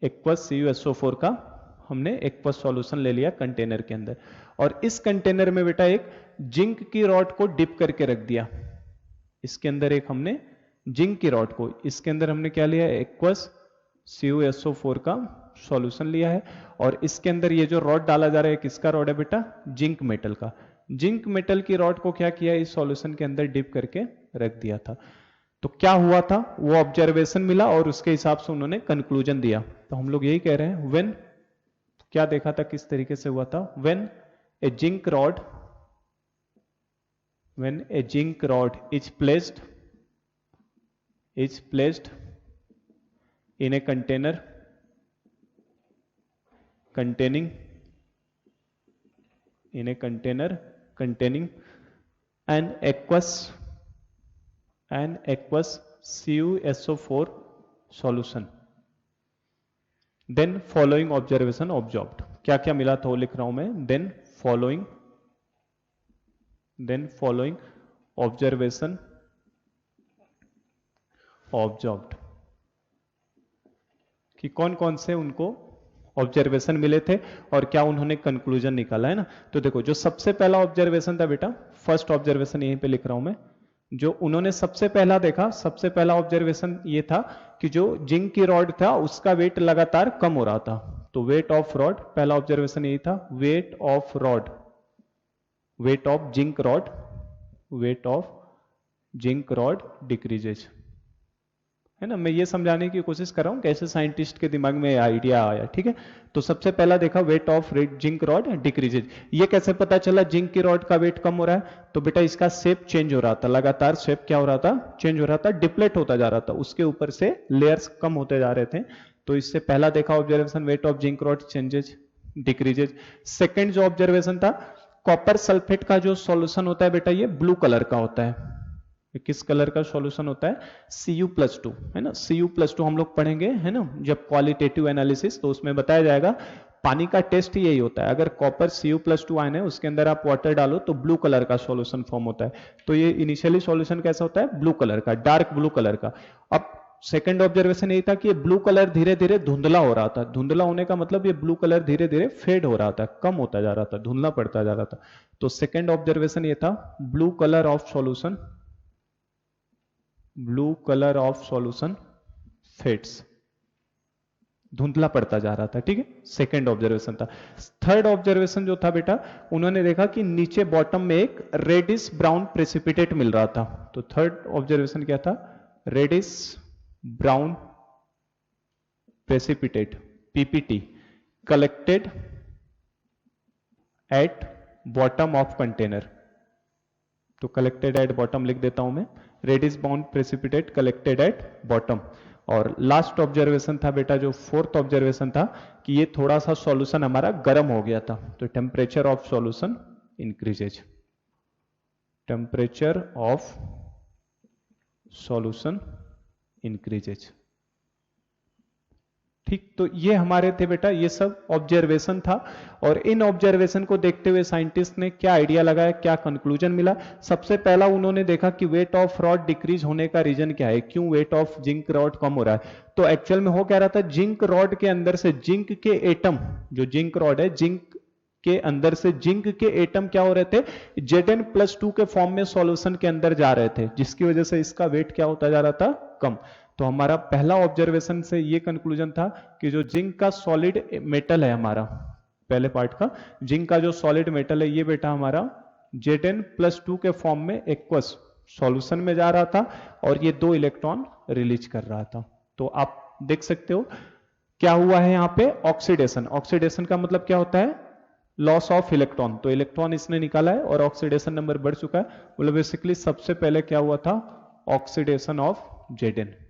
एक्वस CuSO4 का हमने एक्वस सॉल्यूशन ले लिया कंटेनर के अंदर, और इस कंटेनर में बेटा एक जिंक की रॉड को डिप करके रख दिया। इसके अंदर एक हमने जिंक की रॉड को, इसके अंदर हमने क्या लिया? एक्वस CuSO4 का सॉल्यूशन लिया है, और इसके अंदर ये जो रॉड डाला जा रहा है किसका रॉड है बेटा? जिंक मेटल का। जिंक मेटल की रॉड को क्या किया? इस सॉल्यूशन के अंदर डिप करके रख दिया था। तो क्या हुआ था? वो ऑब्जर्वेशन मिला और उसके हिसाब से उन्होंने कंक्लूजन दिया। तो हम लोग यही कह रहे हैं, व्हेन क्या देखा था, किस तरीके से हुआ था? When A zinc rod is placed in a container containing an aqueous CuSO4 solution, then following observation observed। क्या क्या मिला था वो लिख रहा हूं मैं, then following ऑब्जर्वेशन ऑब्जर्व्ड, कि कौन कौन से उनको ऑब्जर्वेशन मिले थे और क्या उन्होंने कंक्लूजन निकाला, है ना। तो देखो जो सबसे पहला ऑब्जर्वेशन था बेटा, फर्स्ट ऑब्जर्वेशन यहीं पे लिख रहा हूं मैं, जो उन्होंने सबसे पहला देखा, सबसे पहला ऑब्जर्वेशन ये था कि जो जिंक की रॉड था उसका वेट लगातार कम हो रहा था। तो वेट ऑफ रॉड, पहला ऑब्जर्वेशन यही था, weight of rod, weight of zinc rod, weight of zinc rod decreases, है ना। मैं ये समझाने की कोशिश कर रहा हूं कैसे साइंटिस्ट के दिमाग में आइडिया आया, ठीक है। तो सबसे पहला देखा weight of zinc rod decreases. ये कैसे पता चला जिंक की रॉड का वेट कम हो रहा है? तो बेटा इसका शेप चेंज हो रहा था, लगातार शेप क्या हो रहा था, चेंज हो रहा था, डिप्लेट होता जा रहा था, उसके ऊपर से लेयर्स कम होते जा रहे थे। तो इससे पहला देखा observation, weight of zinc rod changes decreases. Second जो ऑब्जर्वेशन था, कॉपर सल्फेट का जो सॉल्यूशन होता है बेटा ये ब्लू कलर का होता है। किस कलर का सॉल्यूशन होता है? Cu+2, है ना। Cu+2 हम लोग पढ़ेंगे, है ना, जब क्वालिटेटिव एनालिसिस, तो उसमें बताया जाएगा। पानी का टेस्ट यही होता है, अगर कॉपर Cu+2 आयन है उसके अंदर आप वाटर डालो तो ब्लू कलर का सॉल्यूशन फॉर्म होता है। तो ये इनिशियली सॉल्यूशन कैसा होता है? ब्लू कलर का, डार्क ब्लू कलर का। अब सेकंड ऑब्जर्वेशन यही था कि ये ब्लू कलर धीरे धीरे धुंधला हो रहा था। धुंधला होने का मतलब ये ब्लू कलर धीरे धीरे फेड हो रहा था, कम होता जा रहा था, धुंधला पड़ता जा रहा था। तो सेकंड ऑब्जर्वेशन ये था, blue colour of solution, blue colour of solution fades, धुंधला पड़ता जा रहा था, ठीक है। सेकेंड ऑब्जर्वेशन था। थर्ड ऑब्जर्वेशन जो था बेटा, उन्होंने देखा कि नीचे बॉटम में एक रेडिश ब्राउन प्रेसिपिटेट मिल रहा था। तो थर्ड ऑब्जर्वेशन क्या था? Reddish brown precipitate, PPT, collected at bottom of container. तो कलेक्टेड एट बॉटम लिख देता हूं मैं, reddish brown precipitate collected at bottom. और लास्ट ऑब्जर्वेशन था बेटा, जो फोर्थ ऑब्जर्वेशन था, कि ये थोड़ा सा सॉल्यूशन हमारा गर्म हो गया था। तो temperature of solution increases, temperature of solution increases, ठीक। तो ये हमारे थे बेटा, ये सब ऑब्जर्वेशन था। और इन ऑब्जर्वेशन को देखते हुए साइंटिस्ट ने क्या आइडिया लगाया, क्या कंक्लूजन मिला? सबसे पहला उन्होंने देखा कि वेट ऑफ रॉड डिक्रीज होने का रीजन क्या है, क्यों वेट ऑफ जिंक रॉड कम हो रहा है। तो एक्चुअल में हो क्या रहा था, जिंक रॉड के अंदर से जिंक के एटम, जो जिंक रॉड है, जिंक के अंदर से जिंक के एटम क्या हो रहे थे, Zn+2 के फॉर्म में सॉल्यूशन के अंदर जा रहे थे, जिसकी वजह से इसका वेट क्या होता जा रहा था, कम। तो हमारा पहला ऑब्जर्वेशन से ये कंक्लूजन था कि जो जिंक का सॉलिड मेटल है हमारा, पहले पार्ट का जिंक का जो सॉलिड मेटल है, ये बेटा हमारा Zn+2 के फॉर्म में एक्वस सॉल्यूशन में जा रहा था और ये 2 इलेक्ट्रॉन रिलीज कर रहा था। तो आप देख सकते हो क्या हुआ है यहाँ पे, ऑक्सीडेशन। ऑक्सीडेशन का मतलब क्या होता है? Loss of electron. तो इलेक्ट्रॉन इसने निकाला है और ऑक्सीडेशन नंबर बढ़ चुका है। मतलब बेसिकली सबसे पहले क्या हुआ था, ऑक्सीडेशन ऑफ Zn।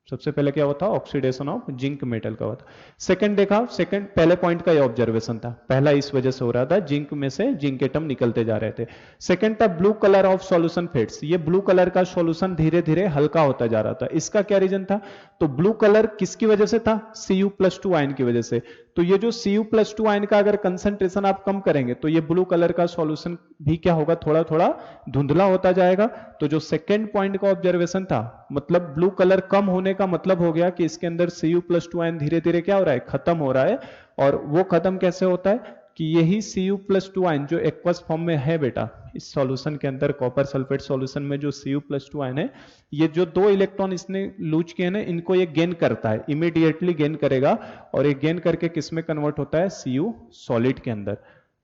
सबसे पहले क्या हुआ था, ऑक्सीडेशन ऑफ जिंक मेटल का हुआ था। सेकंड देखा, सेकंड पहले पॉइंट का ये ऑब्जर्वेशन था, पहला इस वजह से हो रहा था, जिंक में से जिंक एटम निकलते जा रहे थे। सेकंड था blue colour of solution fades, ये ब्लू कलर का सॉल्यूशन धीरे धीरे हल्का होता जा रहा था। इसका क्या रीजन था? तो ब्लू कलर किसकी वजह से था? Cu+2 आयन की वजह से। तो ये जो Cu+2 आयन का अगर कंसंट्रेशन आप कम करेंगे तो ये ब्लू कलर का सॉल्यूशन भी क्या होगा, थोड़ा थोड़ा धुंधला होता जाएगा। तो जो सेकंड पॉइंट का ऑब्जर्वेशन था, मतलब ब्लू कलर कम होने का मतलब हो गया कि इसके अंदर Cu+2 आयन धीरे धीरे क्या हो रहा है, खत्म हो रहा है। और वो खत्म कैसे होता है कि यही Cu+2 आयन जो एक्वस फॉर्म में है बेटा, इस सॉल्यूशन के अंदर कॉपर सल्फेट सॉल्यूशन में जो Cu+2 आयन है, ये जो 2 इलेक्ट्रॉन इसने लूज किए ना, इनको ये गेन करता है, इमीडिएटली गेन करेगा और ये गेन करके किस में कन्वर्ट होता है, Cu सॉलिड के अंदर।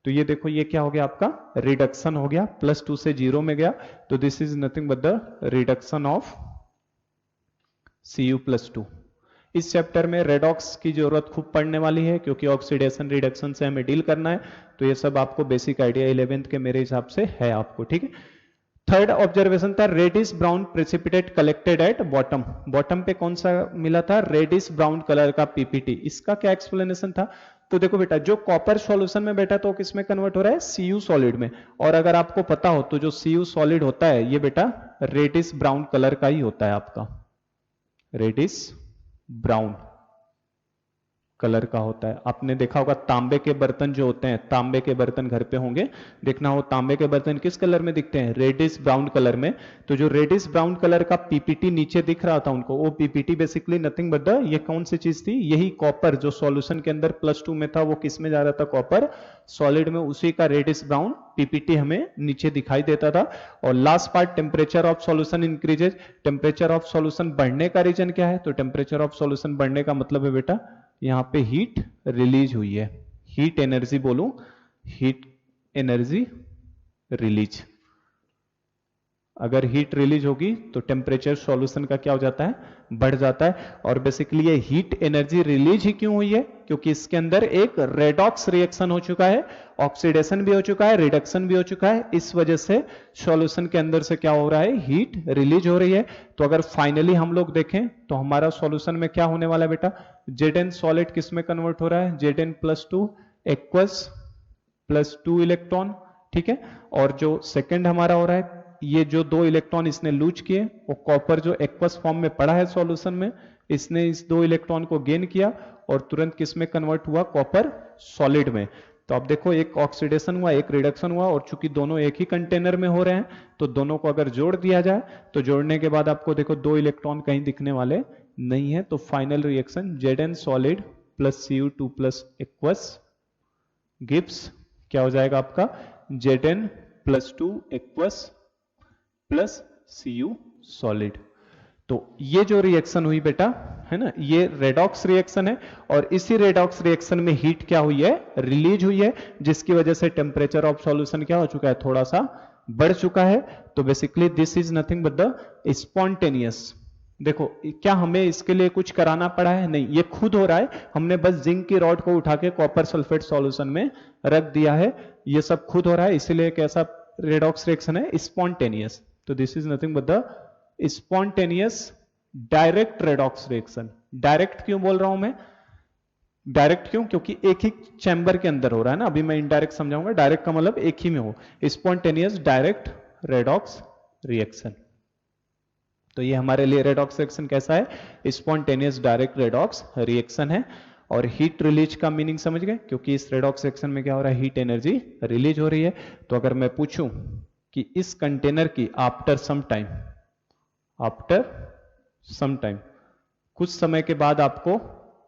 तो ये देखो, ये क्या हो गया आपका, रिडक्शन हो गया, +2 से 0 में गया। तो this is nothing but the reduction of Cu+2। इस चैप्टर में रेडॉक्स की जरूरत खूब पड़ने वाली है, क्योंकि ऑक्सीडेशन रिडक्शन से हमें डील करना है। तो ये सब आपको बेसिक आइडिया 11th के मेरे हिसाब से है आपको, ठीक है। थर्ड ऑब्जर्वेशन था reddish brown precipitate collected at bottom. Bottom पे कौन सा मिला था, रेडिश ब्राउन कलर का पीपीटी। इसका क्या एक्सप्लेनेशन था? तो देखो बेटा, जो कॉपर सॉल्यूशन में बेटा तो किस में कन्वर्ट हो रहा है, Cu सॉलिड में। और अगर आपको पता हो तो जो Cu सॉलिड होता है ये बेटा रेडिश ब्राउन कलर का ही होता है आपका, रेडिश ब्राउन। कलर का होता है। आपने देखा होगा तांबे के बर्तन जो होते हैं, तांबे के बर्तन घर पे होंगे, देखना हो तांबे के बर्तन किस कलर में दिखते हैं, रेडिश ब्राउन कलर में। तो जो रेडिश ब्राउन कलर का पीपीटी नीचे दिख रहा था उनको, वो PPT basically nothing but the, ये कौन सी चीज थी, यही कॉपर जो सॉल्यूशन के अंदर +2 में था, वो किस में जा रहा था, कॉपर सॉलिड में, उसी का रेडिश ब्राउन पीपीटी हमें नीचे दिखाई देता था। और last part, temperature of solution increases. Temperature of solution बढ़ने का रीजन क्या है, तो टेम्परेचर ऑफ सॉल्यूशन बढ़ने का मतलब है बेटा यहां पे हीट रिलीज हुई है, हीट एनर्जी बोलूं, हीट एनर्जी रिलीज। अगर हीट रिलीज होगी तो टेम्परेचर सॉल्यूशन का क्या हो जाता है, बढ़ जाता है। और बेसिकली ये हीट एनर्जी रिलीज ही क्यों हुई है, क्योंकि इसके अंदर एक रेडॉक्स रिएक्शन हो चुका है, ऑक्सीडेशन भी हो चुका है, रिडक्शन भी हो चुका है, इस वजह से सॉल्यूशन के अंदर से क्या हो रहा है, हीट रिलीज हो रही है। तो अगर फाइनली हम लोग देखें तो हमारा सॉल्यूशन में क्या होने वाला है बेटा, Zn सॉलिड किस में कन्वर्ट हो रहा है, Zn+2 एक्वस +2 इलेक्ट्रॉन, ठीक है। और जो सेकंड हमारा हो रहा है, ये जो 2 इलेक्ट्रॉन इसने लूज किए, वो कॉपर जो एक्वस फॉर्म में पड़ा है सॉल्यूशन में, इसने इस 2 इलेक्ट्रॉन को गेन किया और तुरंत किस में कन्वर्ट हुआ, कॉपर सॉलिड में। तो आप देखो एक ऑक्सीडेशन हुआ, एक रिडक्शन हुआ, और चूंकि दोनों एक ही कंटेनर में हो रहे हैं तो दोनों को अगर जोड़ दिया जाए तो जोड़ने के बाद आपको देखो 2 इलेक्ट्रॉन कहीं दिखने वाले नहीं है। तो final reaction Zn solid plus Cu2 plus aqueous gives क्या हो जाएगा आपका, Zn+2 aqueous plus Cu solid. तो ये जो रिएक्शन हुई बेटा है ना, ये रेडॉक्स रिएक्शन है, और इसी रेडॉक्स रिएक्शन में हीट क्या हुई है, रिलीज हुई है, जिसकी वजह से टेम्परेचर ऑफ सॉल्यूशन क्या हो चुका है, थोड़ा सा बढ़ चुका है। तो basically this is nothing but the spontaneous. देखो क्या हमें इसके लिए कुछ कराना पड़ा है, नहीं, ये खुद हो रहा है, हमने बस जिंक की रॉड को उठा के कॉपर सल्फेट सॉल्यूशन में रख दिया है, ये सब खुद हो रहा है, इसीलिए कैसा रेडॉक्स रिएक्शन है, स्पॉन्टेनियस। तो this is nothing but the spontaneous direct redox reaction. Direct क्यों बोल रहा हूं मैं, डायरेक्ट क्यों, क्योंकि एक ही चैम्बर के अंदर हो रहा है ना, अभी मैं इनडायरेक्ट समझाऊंगा, डायरेक्ट का मतलब एक ही में हो, स्पॉन्टेनियस डायरेक्ट रेडॉक्स रिएक्शन। तो ये हमारे लिए रेडॉक्स रिएक्शन कैसा है, स्पॉन्टेनियस डायरेक्ट रेडॉक्स रिएक्शन है। और हीट रिलीज का मीनिंग समझ गए, क्योंकि इस रेडॉक्स रिएक्शन में क्या हो रहा है, हीट एनर्जी रिलीज हो रही है। तो अगर मैं पूछूं कि इस कंटेनर की आफ्टर सम टाइम कुछ समय के बाद आपको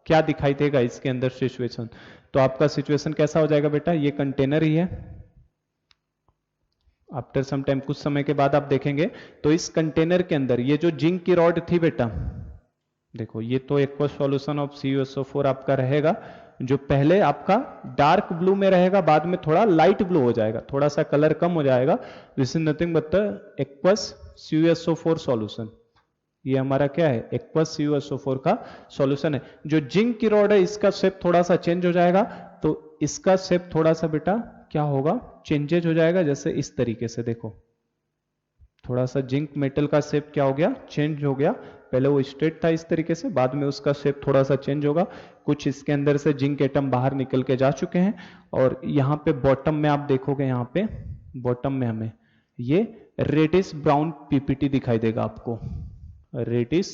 क्या दिखाई देगा इसके अंदर सिचुएशन, तो आपका सिचुएशन कैसा हो जाएगा बेटा, ये कंटेनर ही है, आफ्टर सम टाइम कुछ समय के बाद आप देखेंगे तो इस कंटेनर के अंदर ये जो जिंक की रॉड थी बेटा, देखो ये तो एक्वस सॉल्यूशन ऑफ CuSO4 आपका रहेगा, जो पहले आपका डार्क ब्लू में रहेगा, बाद में थोड़ा लाइट ब्लू हो जाएगा, थोड़ा सा कलर कम हो जाएगा। This is nothing but the aqueous CuSO4 solution. ये हमारा क्या है, एक्वस CuSO4 का सॉल्यूशन है। जो जिंक की रॉड है इसका शेप थोड़ा सा चेंज हो जाएगा, तो इसका शेप थोड़ा सा बेटा क्या होगा, चेंजेज हो जाएगा, जैसे इस तरीके से देखो, थोड़ा सा जिंक मेटल का शेप क्या हो गया, चेंज हो गया। पहले वो स्ट्रेट था इस तरीके से, बाद में उसका शेप थोड़ा सा चेंज होगा, कुछ इसके अंदर से जिंक एटम बाहर निकल के जा चुके हैं। और यहाँ पे बॉटम में आप देखोगे, यहाँ पे बॉटम में हमें ये रेडिश ब्राउन पीपीटी दिखाई देगा आपको, रेडिश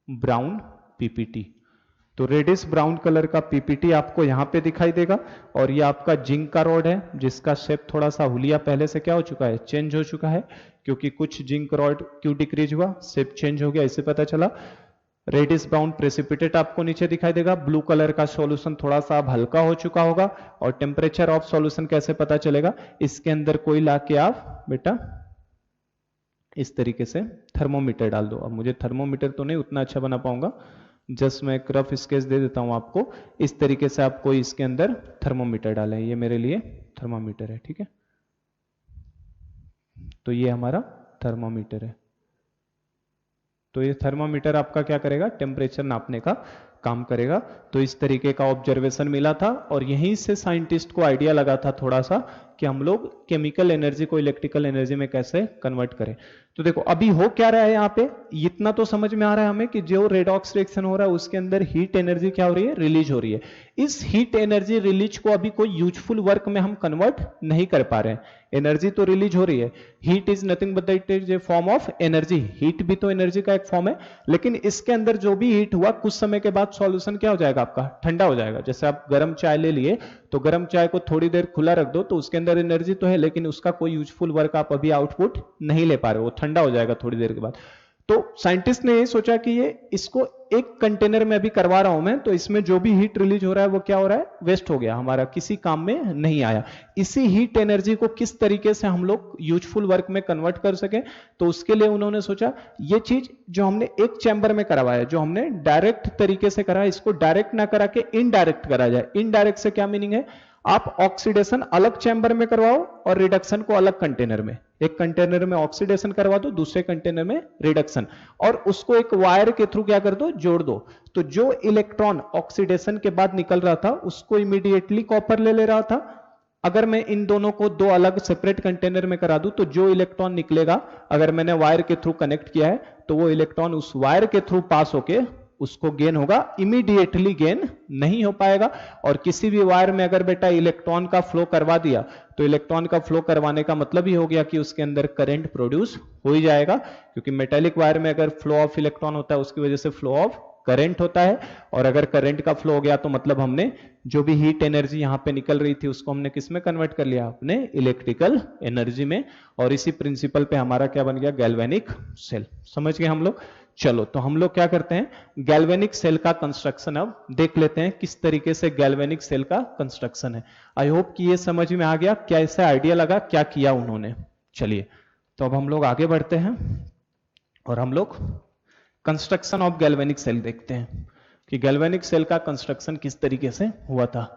ब्राउन पीपीटी। तो रेडिश ब्राउन कलर का पीपीटी आपको यहां पे दिखाई देगा, और ये आपका जिंक का रॉड है, जिसका शेप थोड़ा सा हुलिया पहले से क्या हो चुका है, चेंज हो चुका है, क्योंकि कुछ जिंक रॉड क्यों डिक्रीज हुआ, शेप चेंज हो गया, इससे पता चला। रेडिश ब्राउन प्रेसिपिटेट आपको नीचे दिखाई देगा, ब्लू कलर का सॉल्यूशन थोड़ा सा हल्का हो चुका होगा। और टेम्परेचर ऑफ सॉल्यूशन कैसे पता चलेगा, इसके अंदर कोई लाके आप बेटा इस तरीके से थर्मोमीटर डाल दो। अब मुझे थर्मोमीटर तो नहीं उतना अच्छा बना पाऊंगा, जस्ट मैं एक रफ स्केच दे देता हूं आपको। इस तरीके से आप कोई इसके अंदर थर्मोमीटर डालें, ये मेरे लिए थर्मोमीटर है, ठीक है। तो ये हमारा थर्मोमीटर है। तो ये थर्मोमीटर आपका क्या करेगा, टेम्परेचर नापने का काम करेगा। तो इस तरीके का ऑब्जर्वेशन मिला था, और यहीं से साइंटिस्ट को आइडिया लगा था थोड़ा सा कि हम लोग केमिकल एनर्जी को इलेक्ट्रिकल एनर्जी में कैसे कन्वर्ट करें। तो देखो अभी हो क्या रहा है यहाँ पे, इतना तो समझ में आ रहा है हमें कि जो रेडॉक्स रिएक्शन हो रहा है उसके अंदर हीट एनर्जी क्या हो रही है, रिलीज हो रही है। इस हीट एनर्जी रिलीज को अभी कोई यूजफुल वर्क में हम कन्वर्ट नहीं कर पा रहे हैं। एनर्जी तो रिलीज हो रही है, heat is nothing but it is a form of energy, heat भी तो एनर्जी का एक फॉर्म है। लेकिन इसके अंदर जो भी हीट हुआ कुछ समय के बाद सॉल्यूशन क्या हो जाएगा आपका, ठंडा हो जाएगा। जैसे आप गर्म चाय ले लिए तो गर्म चाय को थोड़ी देर खुला रख दो तो उसके अंदर एनर्जी तो है लेकिन उसका कोई यूजफुल वर्क आप अभी आउटपुट नहीं ले पा रहे हो, वो ठंडा हो जाएगा थोड़ी देर के बाद। तो साइंटिस्ट ने ये सोचा कि ये इसको एक कंटेनर में अभी करवा रहा हूं मैं, तो इसमें जो भी हीट रिलीज हो रहा है वो क्या हो रहा है, वेस्ट हो गया, हमारा किसी काम में नहीं आया। इसी हीट एनर्जी को किस तरीके से हम लोग यूजफुल वर्क में कन्वर्ट कर सके, तो उसके लिए उन्होंने सोचा ये चीज जो हमने एक चैम्बर में करवाया, जो हमने डायरेक्ट तरीके से करा, इसको डायरेक्ट ना करा के इनडायरेक्ट करा जाए। इनडायरेक्ट से क्या मीनिंग है, आप ऑक्सीडेशन अलग चैम्बर में करवाओ और रिडक्शन को अलग कंटेनर में, एक कंटेनर में ऑक्सीडेशन करवा दो, दूसरे कंटेनर में रिडक्शन, और उसको एक वायर के थ्रू क्या कर दो, जोड़ दो। तो जो इलेक्ट्रॉन ऑक्सीडेशन के बाद निकल रहा था उसको इमीडिएटली कॉपर ले रहा था। अगर मैं इन दोनों को दो अलग सेपरेट कंटेनर में करा दूं तो जो इलेक्ट्रॉन निकलेगा, अगर मैंने वायर के थ्रू कनेक्ट किया है तो वो इलेक्ट्रॉन उस वायर के थ्रू पास होके उसको गेन होगा, इमीडिएटली गेन नहीं हो पाएगा। और किसी भी वायर में अगर बेटा इलेक्ट्रॉन का फ्लो करवा दिया तो इलेक्ट्रॉन का फ्लो करवाने का मतलब ही हो गया कि उसके अंदर करंट प्रोड्यूस हो ही जाएगा, क्योंकि मेटेलिक वायर में अगर फ्लो ऑफ इलेक्ट्रॉन होता है उसकी वजह से फ्लो ऑफ करंट होता है। और अगर करंट का फ्लो हो गया तो मतलब हमने जो भी हीट एनर्जी यहां पे निकल रही थी उसको हमने किस में कन्वर्ट कर लिया, अपने इलेक्ट्रिकल एनर्जी में। और इसी प्रिंसिपल पे हमारा क्या बन गया, गैल्वेनिक सेल। समझ गए हम लोग। चलो तो हम लोग क्या करते हैं, गैल्वेनिक सेल का कंस्ट्रक्शन अब देख लेते हैं, किस तरीके से गैल्वेनिक सेल का कंस्ट्रक्शन है। आई होप कि ये समझ में आ गया, क्या इससे आइडिया लगा क्या किया उन्होंने। चलिए तो अब हम लोग आगे बढ़ते हैं और हम लोग कंस्ट्रक्शन ऑफ गैल्वेनिक सेल देखते हैं कि गैल्वेनिक सेल का कंस्ट्रक्शन किस तरीके से हुआ था।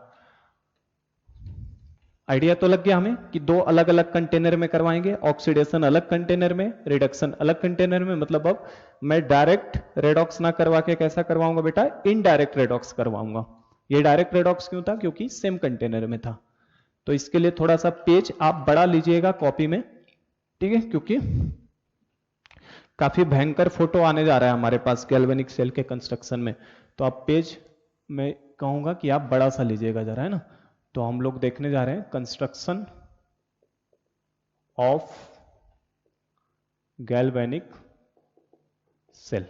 आइडिया तो लग गया हमें कि दो अलग अलग कंटेनर में करवाएंगे, ऑक्सीडेशन अलग कंटेनर में, रिडक्शन अलग कंटेनर में। मतलब अब मैं डायरेक्ट रेडॉक्स ना करवा के कैसा करवाऊंगा बेटा, इनडायरेक्ट रेडॉक्स करवाऊंगा। ये डायरेक्ट रेडॉक्स क्यों था, क्योंकि सेम कंटेनर में था। तो इसके लिए थोड़ा सा पेज आप बड़ा लीजिएगा कॉपी में, ठीक है, क्योंकि काफी भयंकर फोटो आने जा रहा है हमारे पास गैल्वेनिक सेल के कंस्ट्रक्शन में। तो आप पेज में कहूंगा कि आप बड़ा सा लीजिएगा जरा, है ना। तो हम लोग देखने जा रहे हैं कंस्ट्रक्शन ऑफ गैल्वेनिक सेल,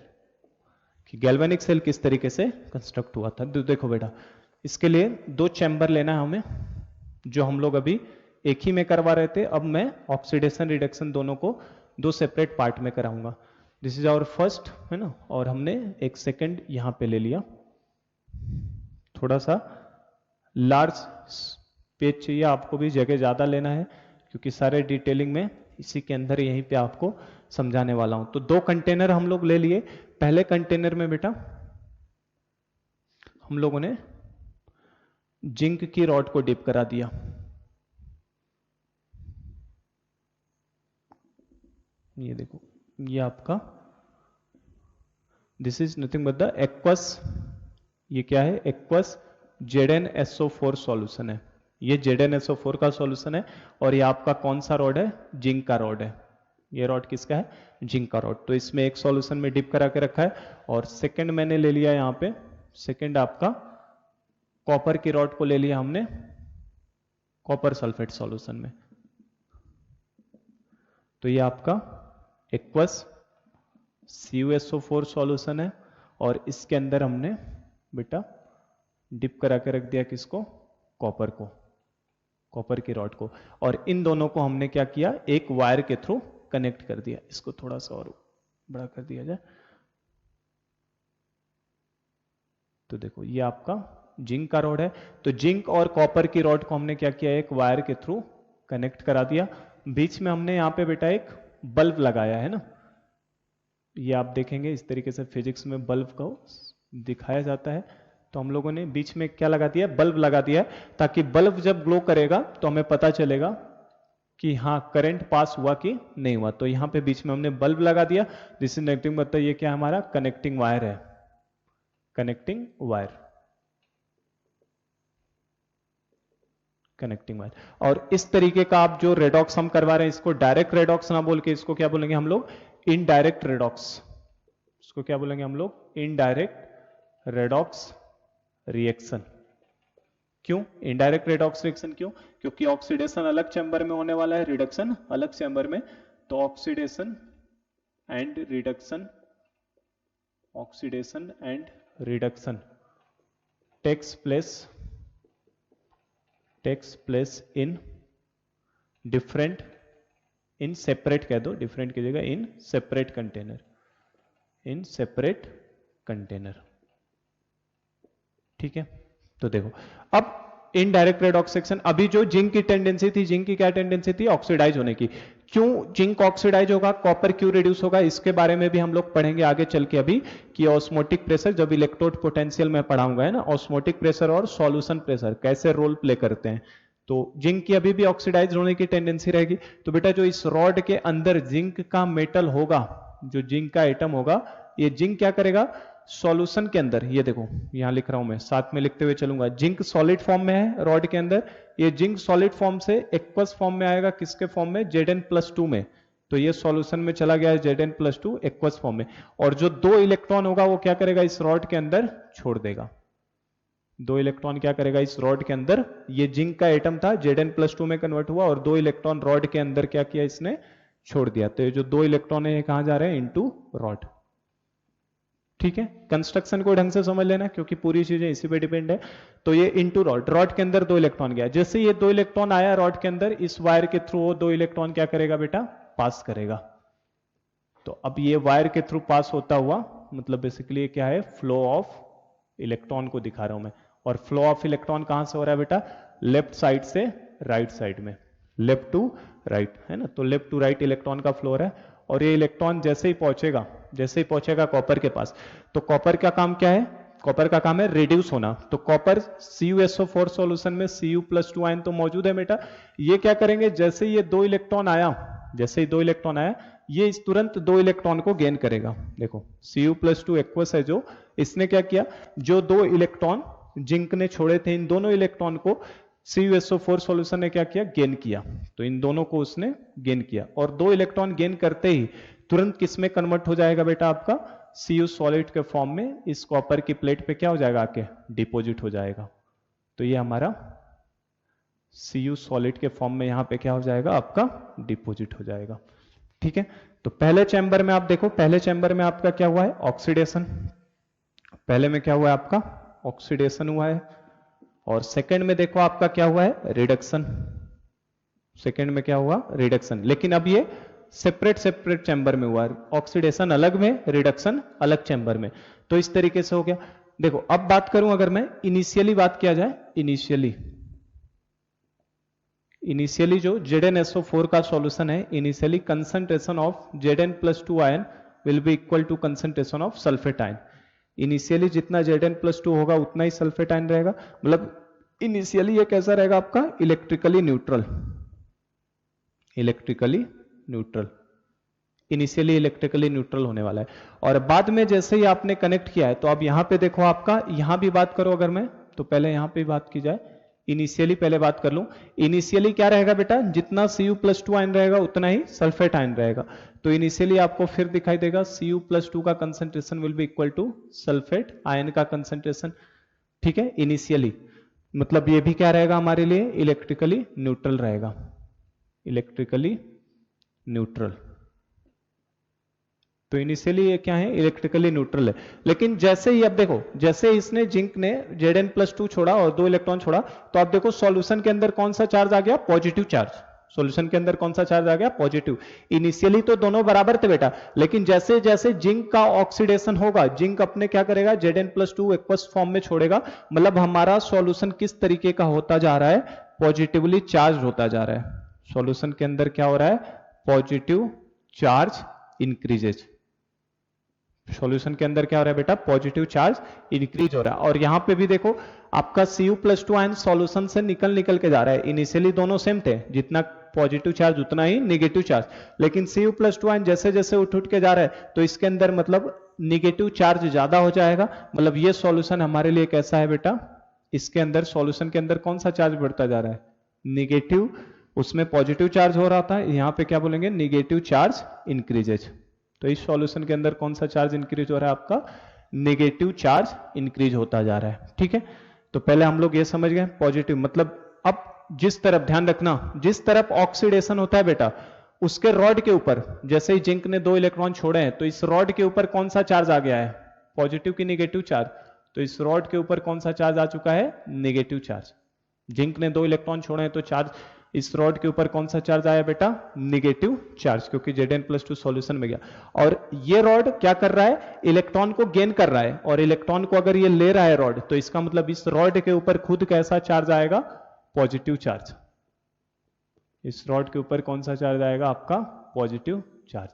कि गैल्वेनिक सेल किस तरीके से कंस्ट्रक्ट हुआ था। तो देखो बेटा, इसके लिए दो चैम्बर लेना है हमें, जो हम लोग अभी एक ही में करवा रहे थे, अब मैं ऑक्सीडेशन रिडक्शन दोनों को दो सेपरेट पार्ट में कराऊंगा। दिस इज आवर फर्स्ट, है ना। और हमने एक सेकंड यहां पे ले लिया, थोड़ा सा लार्ज पेज चाहिए आपको भी, जगह ज्यादा लेना है क्योंकि सारे डिटेलिंग में इसी के अंदर यहीं पे आपको समझाने वाला हूं। तो दो कंटेनर हम लोग ले लिए। पहले कंटेनर में बेटा हम लोगों ने जिंक की रॉड को डिप करा दिया। ये देखो, ये आपका this is nothing but the aqueous, ये क्या है, एक्वस ZnSO4 सॉल्यूशन है। ये ZnSO4 का सॉल्यूशन है। और ये आपका कौन सा रॉड है, जिंक का रॉड है। ये रॉड किसका है, जिंक का रॉड। तो इसमें एक सॉल्यूशन में डिप करा के रखा है। और सेकंड मैंने ले लिया यहां पे, सेकंड आपका कॉपर की रॉड को ले लिया हमने कॉपर सल्फेट सॉल्यूशन में। तो ये आपका एक्वस CuSO4 सॉल्यूशन है। और इसके अंदर हमने बेटा डिप करा के रख दिया किसको, कॉपर को, कॉपर की रॉड को। और इन दोनों को हमने क्या किया, एक वायर के थ्रू कनेक्ट कर दिया। इसको थोड़ा सा और बड़ा कर दिया जाए। तो देखो ये आपका जिंक का रॉड है। तो जिंक और कॉपर की रॉड को हमने क्या किया, एक वायर के थ्रू कनेक्ट करा दिया। बीच में हमने यहाँ पे बेटा एक बल्ब लगाया है ना। ये आप देखेंगे इस तरीके से फिजिक्स में बल्ब को दिखाया जाता है। तो हम लोगों ने बीच में क्या लगा दिया, बल्ब लगा दिया, ताकि बल्ब जब ग्लो करेगा तो हमें पता चलेगा कि हाँ करंट पास हुआ कि नहीं हुआ। तो यहाँ पे बीच में हमने बल्ब लगा दिया। दिस इज नेगेटिव, मतलब ये क्या हमारा कनेक्टिंग वायर है, कनेक्टिंग वायर, कनेक्टिंग वायर। और इस तरीके का आप जो रेडॉक्स हम करवा रहे हैं, इसको डायरेक्ट रेडॉक्स ना बोल के इसको क्या बोलेंगे हम लोग, इनडायरेक्ट रेडॉक्स। इसको क्या बोलेंगे हम लोग, इनडायरेक्ट रेडॉक्स रिएक्शन। क्यों इनडायरेक्ट रेडॉक्स रिएक्शन, क्यों? क्योंकि ऑक्सीडेशन अलग चैम्बर में होने वाला है, रिडक्शन अलग चैम्बर में। तो oxidation and reduction, oxidation and reduction takes place in different, in separate कह दो, डिफरेंट की जगह in separate container, in separate container. ठीक है, तो देखो अब इनडायरेक्ट रेडॉक्स रिएक्शन, अभी जो जिंक की टेंडेंसी थी, जिंक की क्या टेंडेंसी थी, ऑक्सीडाइज होने की। क्यों जिंक ऑक्सीडाइज होगा, कॉपर क्यों रिड्यूस होगा, इसके बारे में भी हम लोग पढ़ेंगे आगे चल के अभी, कि ऑस्मोटिक प्रेशर, जब इलेक्ट्रोड पोटेंशियल में पढ़ाऊंगा है ना, ऑस्मोटिक प्रेशर और सॉल्यूशन प्रेशर कैसे रोल प्ले करते हैं। तो जिंक की अभी भी ऑक्सीडाइज होने की टेंडेंसी रहेगी। तो बेटा जो इस रॉड के अंदर जिंक का मेटल होगा, जो जिंक का एटम होगा, ये जिंक क्या करेगा, सॉल्यूशन के अंदर, ये देखो यहां लिख रहा हूं मैं, साथ में लिखते हुए चलूंगा, जिंक सॉलिड फॉर्म में है रॉड के अंदर, ये जिंक सॉलिड फॉर्म से एक्वस फॉर्म में आएगा, किसके फॉर्म में, Zn+2 में। तो ये सॉल्यूशन में चला गया है Zn+2 एक्वस फॉर्म में, और जो 2 इलेक्ट्रॉन होगा वो क्या करेगा, इस रॉड के अंदर छोड़ देगा। 2 इलेक्ट्रॉन क्या करेगा इस रॉड के अंदर, ये जिंक का एटम था, Zn+2 में कन्वर्ट हुआ, और 2 इलेक्ट्रॉन रॉड के अंदर क्या किया इसने, छोड़ दिया। तो ये जो 2 इलेक्ट्रॉन है ये कहां जा रहे हैं, इनटू रॉड। ठीक है, कंस्ट्रक्शन को ढंग से समझ लेना क्योंकि पूरी चीजें इसी पे डिपेंड है। तो ये इनटू रॉड, रॉड के अंदर 2 इलेक्ट्रॉन गया, जैसे ये 2 इलेक्ट्रॉन आया रॉड के अंदर, इस वायर के थ्रू वो 2 इलेक्ट्रॉन क्या करेगा बेटा, पास करेगा। तो अब ये वायर के थ्रू पास होता हुआ, मतलब बेसिकली क्या है, फ्लो ऑफ इलेक्ट्रॉन को दिखा रहा हूं मैं। और फ्लो ऑफ इलेक्ट्रॉन कहां से हो रहा है बेटा, लेफ्ट साइड से राइट साइड में, लेफ्ट टू राइट है ना। तो लेफ्ट टू राइट इलेक्ट्रॉन का फ्लो हो रहा है, और ये इलेक्ट्रॉन जैसे ही पहुंचेगा कॉपर के पास, तो कॉपर का काम क्या है, कॉपर का काम है रिड्यूस होना। तो कॉपर CuSO4 सॉल्यूशन में Cu+2 आयन तो मौजूद है बेटा, ये क्या करेंगे, जैसे ये 2 इलेक्ट्रॉन आया, जैसे ही 2 इलेक्ट्रॉन आया, ये इस तुरंत 2 इलेक्ट्रॉन को गेन करेगा। देखो Cu+2 एक्वस है जो, इसने क्या किया, जो 2 इलेक्ट्रॉन जिंक ने छोड़े थे, इन दोनों इलेक्ट्रॉन को CuSO4 सॉल्यूशन ने क्या किया, गेन किया। तो इन दोनों को उसने गेन किया, और 2 इलेक्ट्रॉन गेन करते ही तुरंत किस में कन्वर्ट हो जाएगा बेटा, आपका Cu सॉलिड के फॉर्म में इस कॉपर की प्लेट पे क्या हो जाएगा, आके डिपॉजिट हो जाएगा। तो ये हमारा Cu सॉलिड के फॉर्म में यहां पे क्या हो जाएगा, आपका डिपॉजिट हो जाएगा। ठीक है, तो पहले चैम्बर में आप देखो, पहले चैम्बर में आपका क्या हुआ है, ऑक्सीडेशन। पहले में क्या हुआ है, आपका ऑक्सीडेशन हुआ है, और सेकंड में देखो आपका क्या हुआ है, रिडक्शन। सेकंड में क्या हुआ, रिडक्शन। लेकिन अब ये सेपरेट चैम्बर में हुआ है, ऑक्सीडेशन अलग में, रिडक्शन अलग चैम्बर में। तो इस तरीके से हो गया। देखो अब बात करूं, अगर मैं इनिशियली बात किया जाए, इनिशियली जो ZnSO4 का सॉल्यूशन है, initially concentration of Zn+2 ion will be equal to concentration of sulphate ion. Initially जितना Zn+2 होगा उतना ही सल्फेट आयन रहेगा। मतलब इनिशियली ये कैसा रहेगा आपका, electrically neutral, initially electrically neutral होने वाला है। और बाद में जैसे ही आपने कनेक्ट किया है, तो अब यहां पे देखो आपका, यहां भी बात करो अगर मैं, तो पहले यहां पे बात की जाए, इनिशियली पहले बात कर लूं। इनिशियली क्या रहेगा बेटा, जितना Cu+2 आयन रहेगा उतना ही सल्फेट आयन रहेगा। तो इनिशियली आपको फिर दिखाई देगा Cu+2 का concentration will be equal to sulphate ion का कंसंट्रेशन। ठीक है, इनिशियली मतलब ये भी क्या रहेगा हमारे लिए, इलेक्ट्रिकली न्यूट्रल रहेगा, इलेक्ट्रिकली न्यूट्रल। तो इनिशियली ये क्या है, इलेक्ट्रिकली न्यूट्रल है। लेकिन जैसे ही अब देखो, जैसे इसने जिंक ने Zn+2 छोड़ा और 2 इलेक्ट्रॉन छोड़ा, तो आप देखो सॉल्यूशन के अंदर कौन सा चार्ज आ गया, पॉजिटिव चार्ज। सॉल्यूशन के अंदर कौन सा चार्ज आ गया, पॉजिटिव। इनिशियली तो दोनों बराबर थे बेटा, लेकिन जैसे जैसे जिंक का ऑक्सीडेशन होगा, जिंक अपने क्या करेगा, Zn+2 एक्वस फॉर्म में छोड़ेगा। मतलब हमारा सॉल्यूशन किस तरीके का होता जा रहा है, पॉजिटिवली चार्ज होता जा रहा है। सॉल्यूशन के अंदर क्या हो रहा है, पॉजिटिव चार्ज इंक्रीजेज। सॉल्यूशन के अंदर क्या हो रहा है बेटा, पॉजिटिव चार्ज इंक्रीज हो रहा है। और यहां पे भी देखो आपका Cu+2 आयन सॉल्यूशन से निकल के जा रहा है। इनिशियली दोनों सेम थे, जितना पॉजिटिव चार्ज उतना ही नेगेटिव चार्ज। लेकिन Cu+2 आयन जैसे जैसे उठ के जा रहा है, तो इसके अंदर मतलब नेगेटिव चार्ज ज्यादा हो जाएगा। मतलब ये सॉल्यूशन हमारे लिए कैसा है बेटा, इसके अंदर सॉल्यूशन के अंदर कौन सा चार्ज बढ़ता जा रहा है, निगेटिव, उसमें पॉजिटिव चार्ज हो रहा था, यहाँ पे क्या बोलेंगे, निगेटिव चार्ज इंक्रीजेज। तो इस सॉल्यूशन के अंदर कौन सा चार्ज इंक्रीज हो रहा है, आपका निगेटिव चार्ज इंक्रीज होता जा रहा है। ठीक है, तो पहले हम लोग ये समझ गए पॉजिटिव मतलब, अब जिस तरफ ध्यान रखना, जिस तरफ ऑक्सीडेशन होता है बेटा, उसके रॉड के ऊपर जैसे ही जिंक ने 2 इलेक्ट्रॉन छोड़े हैं, तो इस रॉड के ऊपर कौन सा चार्ज आ गया है, पॉजिटिव की निगेटिव चार्ज। तो इस रॉड के ऊपर कौन सा चार्ज आ चुका है, निगेटिव चार्ज। जिंक ने 2 इलेक्ट्रॉन छोड़े हैं तो चार्ज, इस रॉड के ऊपर कौन सा चार्ज आया बेटा, निगेटिव चार्ज, क्योंकि Zn+2 सॉल्यूशन में गया। और ये रॉड क्या कर रहा है, इलेक्ट्रॉन को गेन कर रहा है, और इलेक्ट्रॉन को अगर ये ले रहा है रॉड, तो इसका मतलब इस रॉड के ऊपर खुद कैसा चार्ज आएगा, पॉजिटिव चार्ज। इस रॉड के ऊपर कौन सा चार्ज आएगा, आपका पॉजिटिव चार्ज।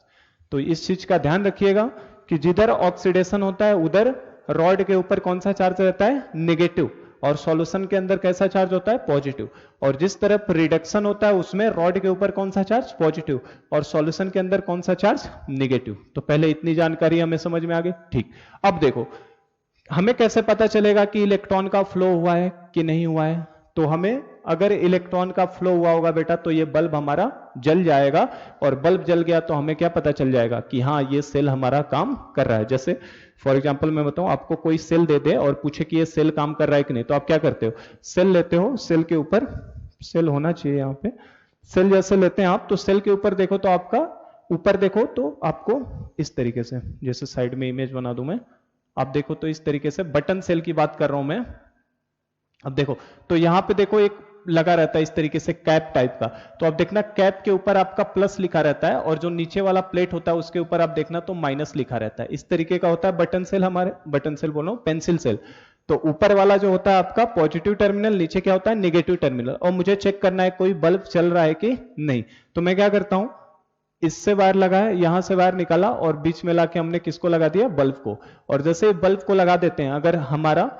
तो इस चीज का ध्यान रखिएगा कि जिधर ऑक्सीडेशन होता है उधर रॉड के ऊपर कौन सा चार्ज रहता है, नेगेटिव, और सॉल्यूशन के अंदर कैसा चार्ज होता है, पॉजिटिव। और जिस तरफ रिडक्शन होता है उसमें रॉड के ऊपर कौन सा चार्ज, पॉजिटिव, और सॉल्यूशन के अंदर कौन सा चार्ज, नेगेटिव। तो पहले इतनी जानकारी हमें समझ में आ गई। ठीक, अब देखो हमें कैसे पता चलेगा कि इलेक्ट्रॉन का फ्लो हुआ है कि नहीं हुआ है। तो हमें अगर इलेक्ट्रॉन का फ्लो हुआ होगा बेटा, तो ये बल्ब हमारा जल जाएगा, और बल्ब जल गया तो हमें क्या पता चल जाएगा कि हाँ ये सेल हमारा काम कर रहा है। जैसे फॉर एग्जांपल मैं बताऊं, आपको कोई सेल दे दे और पूछे कि ये सेल काम कर रहा है कि नहीं, तो आप क्या करते हो, सेल लेते हो, सेल के ऊपर, सेल होना चाहिए यहाँ पे, सेल जैसे लेते हैं आप, तो सेल के ऊपर देखो तो आपका, ऊपर देखो तो आपको इस तरीके से, जैसे साइड में इमेज बना दूं मैं, आप देखो तो इस तरीके से बटन सेल की बात कर रहा हूं मैं। अब देखो तो यहां पे देखो एक लगा रहता है इस तरीके से कैप टाइप का, तो अब देखना कैप के ऊपर आपका प्लस लिखा रहता है, और जो नीचे वाला प्लेट होता है उसके ऊपर आप देखना तो माइनस लिखा रहता है। इस तरीके का होता है बटन सेल, हमारे बटन सेल बोल रहा हूं, पेंसिल सेल। तो ऊपर वाला जो होता है आपका पॉजिटिव टर्मिनल, नीचे क्या होता है, नेगेटिव टर्मिनल। और मुझे चेक करना है कोई बल्ब चल रहा है कि नहीं, तो मैं क्या करता हूं, इससे वायर लगा है, यहां से वायर निकाला और बीच में लाके हमने किसको लगा दिया, बल्ब को। और जैसे बल्ब को लगा देते हैं, अगर हमारा